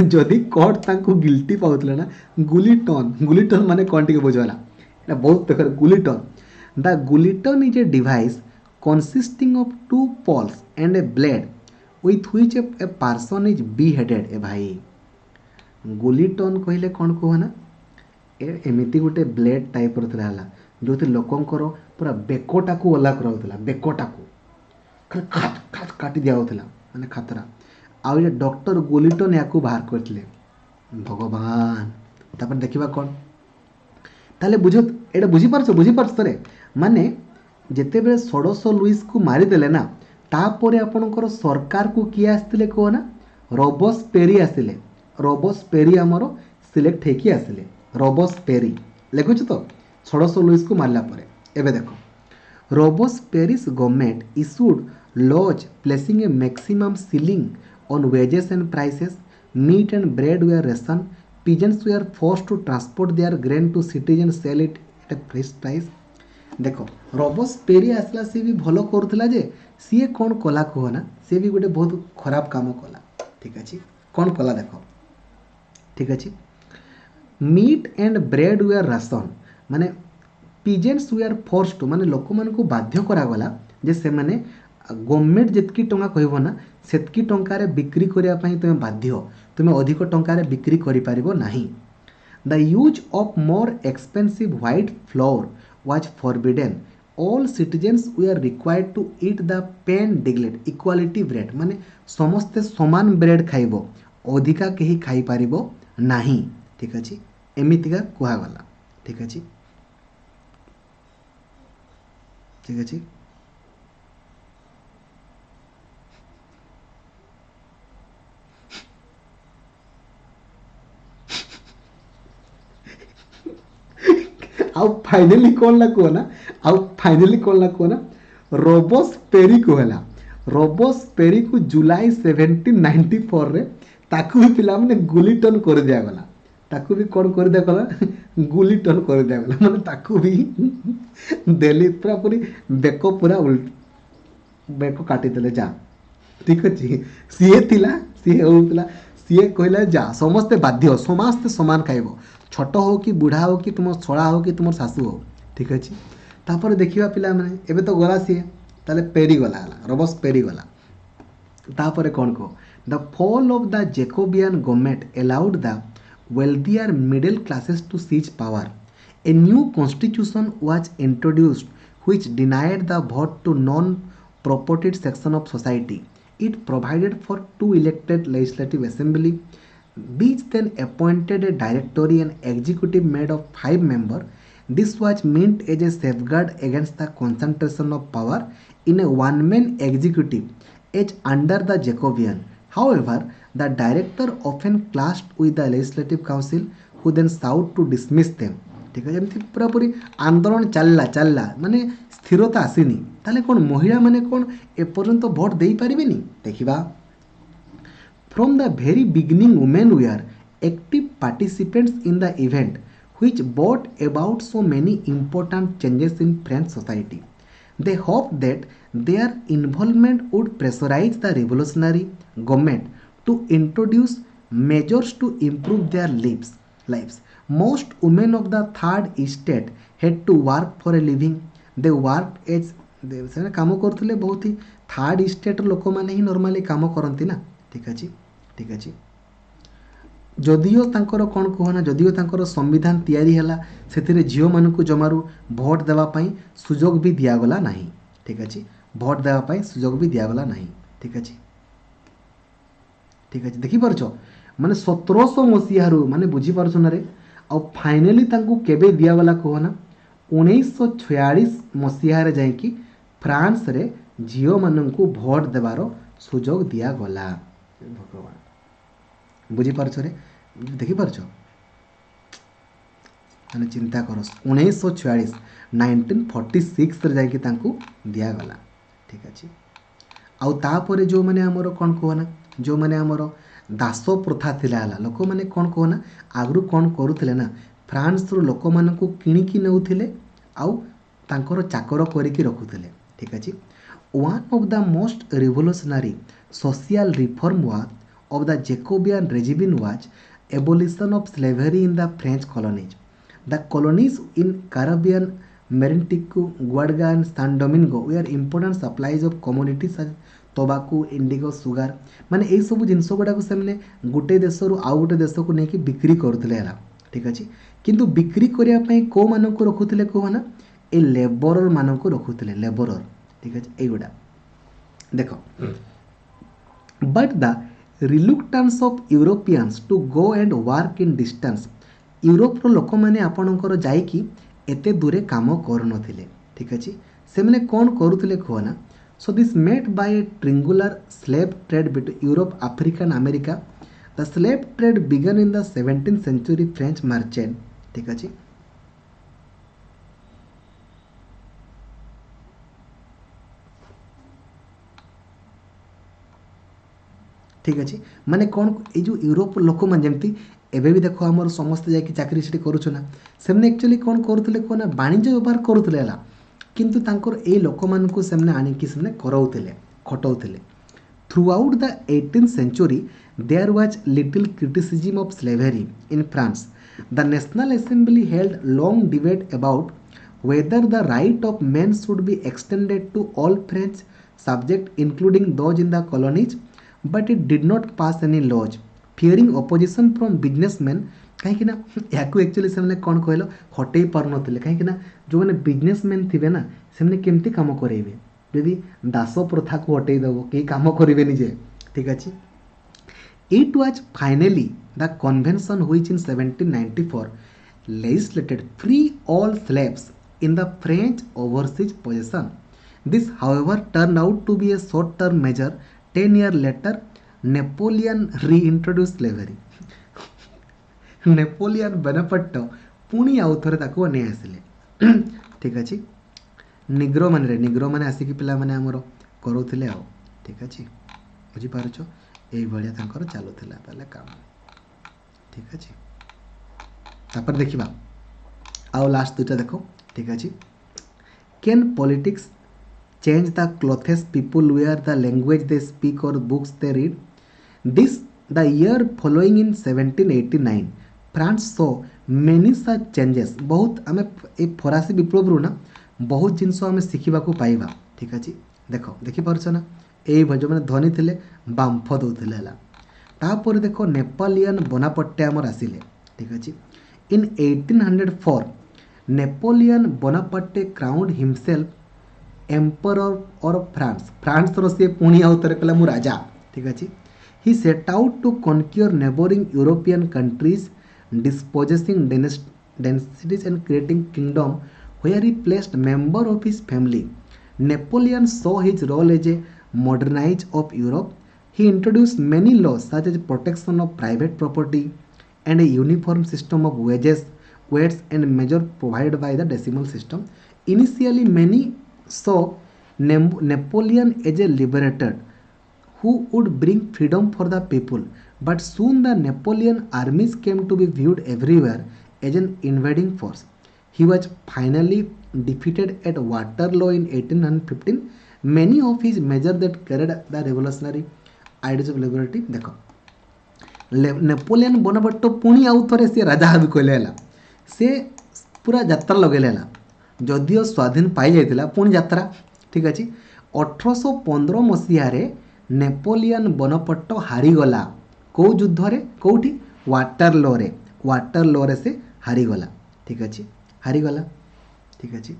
जदि कोर्ट तांको गिल्टी पाउतले ना गुलिटन माने कोन टिके बुझवाला एटा बहुत तकर guillotine the guillotine is a device consisting of two poles and a blade with which a person is beheaded ए भाई गुलिटन कहले कौन कह ना एमती गोटे ब्लेड टाइप रहा जो लोकंर पूरा बेकटा को अलग कराला बेकटा को खाली खाट खाट काटी दिया माने खातरा आउ ये डॉक्टर गुलिटन या बाहर करते भगवान तापर देखा कौन ताले बुझ एटा बुझीपार थे माने जिते बड़े षोडश लुईस को मारिदेले ना तापर आपणकर सरकार को किए आसते कह ना रॉबस्पेरी आसिले रॉबस्पेरी आमर सिलेक्ट होकी आसिले रॉबस्पेरी लिखुच तो षोडश लुईस को मारला परे एबे देखो Robespierre's government issued laws placing a maximum ceiling on wages and prices meat and bread were ration peasants were forced to transport their grain to cities and sell it at a fresh price देख Robespierre आसला सी भी भल करूला जे सी कौन कला कह ना सी भी गोटे बहुत खराब काम कला ठीक अच्छे कौन कला देख ठीक अच्छे meat and bread were ration माने पिजेंट्स वेयर फोर्स्ड माने लोक मान को बाध्य करागला जे से माने गवर्नमेंट जितकी टंका कहब ना सेतकी टंकार बिक्री करने तुम बाध्य तुम अधिक टंकार बिक्री करें the use of more expensive white floor was forbidden. All citizens were required to eat the pain digled equality bread माने समस्ते समान ब्रेड खाइबो अधिका कहीं खाई पारिबो नाही ठीक अछि एमितिका कुहा गला ठीक अछि ठीक अछि आउ फाइनली कौन ला कहना आउ फाइनली कौन ला कहना रॉबस्पेरी कहला रॉबस्पेरी को जुलाई 1794 रे ताकू भी पिला माने गुलिटन कर दिया गला ताकू भी कौन कर दिया गला गुलिटन कर दिया गला माने ताकू भी दिल्ली पूरा पूरी बेको पूरा उल्ट बेको काटी देले जा ठीक अछि सीए थिला सीए होतला सीए कहला जा समस्त बाध्य समस्त समान खाइबो छोट हो कि बुढ़ा हो कि तुम छड़ा हो कि तुम शाशु हो ठीक अच्छे तापर देखा पिला माने एबे तो गला सी ताले पेरी गला रॉबस्पेरी गला तापर कौन कह the fall of the Jacobin government allowed the wealthier middle classes to seize power a new constitution was introduced which denied the vote to non propertied section of society it provided for 2 elected legislative assembly which then appointed a directory and executive made of 5 members. This was meant as a safeguard against the concentration of power in a one-man executive as under the Jacobean. However, the director often clashed with the legislative council who then sought to dismiss them. ठीक है जमी पूरा पूरी आंदोलन चलला माने स्थिरता आसीनी ताले कौन महिला माने कौन एपर्यंत भोट दे पारिबेनी देखिबा From the very beginning, women were active participants in the event, which brought about so many important changes in French society. They hoped that their involvement would pressurize the revolutionary government to introduce measures to improve their lives. Most women of the Third Estate had to work for a living. They worked as they काम करते बहुत ही third estate लोक मैंने ही normally काम करती ना ठीक अच्छे ठीक अच्छे जदिओ तांकर कौन कहना जदिओ तांकर संविधान तैयारी हैला सेथिरे झियो मानकु जमारू भोट देवा पई सुजोग भी दियागला नाही ठीक अच्छे भोट देवा पई सुजोग भी दियागला नाही ठीक अच्छे देखि परछो माने 1700 मसीहारू माने बुझी परछो ना रे आ फाइनली तांकु केबे दियागला कहना 1946 मसीहा रे जाई कि फ्रांस रे झियो मानकु भोट देवारो सुजोग दियागला भगवान बुझी पारछ रे देखि पारछ माने चिंता करो 1946 1946 रे जाई कि तांकु दिया गला ठीक अछि आउ तापरे जो माने हमरो कोन कहना जो माने हमरो दास प्रथा थिला लोक माने कोन कहना आगरु कोन करूथिले ना फ्रांस रो लोक मानकु किणी कि नेउथिले आउ तांकर चाकर करिकि रखुथिले ठीक अछि one of the most revolutionary social reform of the Jacobean regime was abolition of slavery in the French colonies. The colonies in Caribbean, Martinique, Guadeloupe and San Domingo were important supplies of commodities such as tobacco, indigo, sugar. माने यही सब जिनस गुड़ाक से गोटे देश रु आउ गोटे देश को लेकिन बिक्री करुले ठीक अच्छे किंतु बिक्री करने कौ मान को रखुले कहना ए लेबरर मान को रखुले लेबरर ठीक अच्छे युवा देख but the reluctance of Europeans to go and work in distance यूरोपर लोक मैंने आपणकर जाइकी एते दूरे काम कर ठीक अच्छे से मैंने कौन करुले कहना so this made by a triangular slave trade between Europe Africa and America the slave trade began in the 17th century French merchant ठीक अच्छे ठीक अच्छे माने कौन ये जो यूरोप लोक मैंने जमती एबे भी देखो आमर समस्त जाकि चाकरी से करुना से एक्चुअली कौन करुले कहना वाणिज्य व्यवहार करुले किंतु तांकर ए लोक मानकु सेमने आनिकी सेमने कराउतिले खटाउतिले throughout the 18th century there was little criticism of slavery in France the national assembly held long debate about whether the right of men should be extended to all French subjects including those in the colonies but it did not pass any laws fearing opposition from businessmen कहीं या actually से कौन कहल हटई पार नुले कहीं जो मैंने businessman थे ना से केमती कम करेंगे जदि दास प्रथा को हटई देव कहीं कम करेंगे निजे ठीक अच्छे it was finally the convention which in 1794 legislated free all slaves in the French overseas possession. This however turned out to be a short term measure. 10 years later Napoleon reintroduced slavery. Napoleon Bonaparte पुणी आउ थे नहीं आसिले ठीक अच्छे Negro मैंने आसिक पिला मैंने आमर करूले आउ ठीक अच्छे बुझीपार ये चलूला काम ठीक अच्छे तापर देखा आउ लास्ट दुटा देख ठीक अच्छे can politics change the clothes people wear the language they speak or books they read this the year following in 1789 France so many such changes बहुत आम ए फरासी विप्लव रू ना बहुत जिनस आम शिखा पाइबा ठीक अच्छे देख देखिपार ना ये जो मैंने धनी थे बांफ दौले तापर देख नेपोलियन बोनापार्ट आमर आसिले ठीक अच्छे in 1804 Napoleon Bonaparte crowned himself emperor और फ्रांस रो सी पुणी आउ थे कहला मु राजा ठीक अच्छे he set out to conquer neighbouring European countries dispossessing densities and creating kingdom where he placed member of his family. Napoleon saw his role as a modernizer of Europe. He introduced many laws such as protection of private property and a uniform system of wages, weights and measures provided by the decimal system. Initially, many saw Napoleon as a liberator who would bring freedom for the people. But soon the Napoleon armies came to be viewed everywhere as an invading force. He was finally defeated at Waterloo in 1815. Many of his measures that carried the revolutionary ideas of liberty देखो Napoleon Bonaparte पुणी आउ थे सी राजा भी कहले से पूरा यात्रा लगे जदिओ स्वाधीन पाई जाइतिला पुणी यात्रा ठीक अच्छे 1815 मसीह नेपोलियन बोनापार्ट हारीगला कौ युद्ध रे कौटी वाटरलो रे से हारीगला ठीक अच्छे हारीगला ठीक अच्छे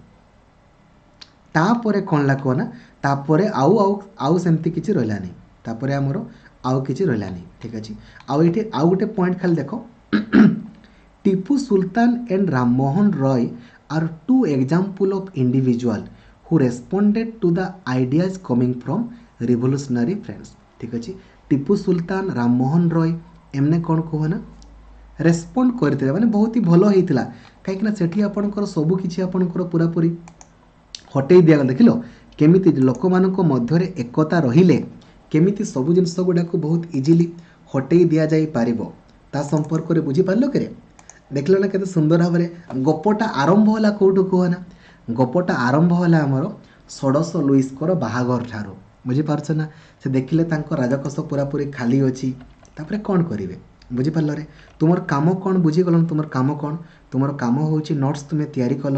तापर कौन ला कहना तापर आउ आउ आउ सेमती किसी रहा नहीं तापर आमर आउ किसी रहा नहीं ठीक अच्छे आउ ये आउ गोटे पॉइंट खाली देख Tipu Sultan and Rammohan Roy are two example of individual who responded to the ideas coming from revolutionary friends ठीक अच्छे टीपू सुल्तान राममोहन रॉय एमने कौन कहना रेस्पोंड करते माने बहुत ही भल होता कहीं सेठी आपणकर सबकि आपणकर पूरापूरी हटई दिया देखिल केमी लोक मान मध्य एकता रहिले केमी सब जिनस गुड़ाक बहुत इजिली हटई दि जापर ता संपर्क में बुझीपार कि देख ना के सुंदर भाव में गपटा आरंभ है कौटू कहना गपटा आरंभ है आमर षोडश लुइस बाहागर ठारू बुझीपार ना से देखिले राजकोष पूरापूरी खाली अच्छी तापर कौन करेंगे बुझीपारे तुमर काम कौन बुझीगल तुम काम कौन तुम काम हूँ नोट्स तुम्हें तैयारी कल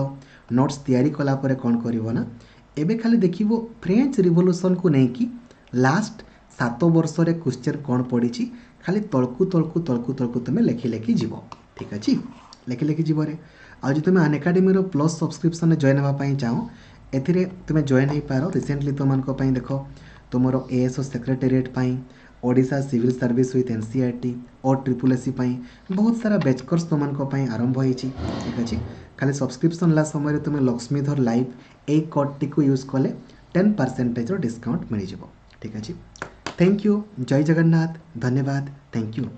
नोट्स तैयारी कलापर कौन कर ना एबे खाली देखिबो फ्रेंच रिवोल्यूशन को लेकिन लास्ट 7 वर्ष रे क्वेश्चन कौन पड़ी खाली तलकू तलकू तलकू तलकू तुम्हें लेखि लेखि जीव ठीक अच्छे लेखि लेखि जीवरे आज तुम अनएकाडेमी प्लस सब्सक्रिप्शन जॉइन होगापाई चाहो एथिरे तुम्हें जॉइन हो पार रिसेंटली तुम देख तुम ASO secretariat Odisha civil service with NCERT और ट्रिपल एससी बहुत सारा बैच कोर्स तुम आरंभ होती ठीक अच्छे खाली सब्सक्रिप्शन ला समय तुम्हें लक्ष्मीधर लाइव ए कोड टी को यूज कले 10% डिस्काउंट मिल जाव ठीक अच्छे थैंक यू जय जगन्नाथ धन्यवाद थैंक यू।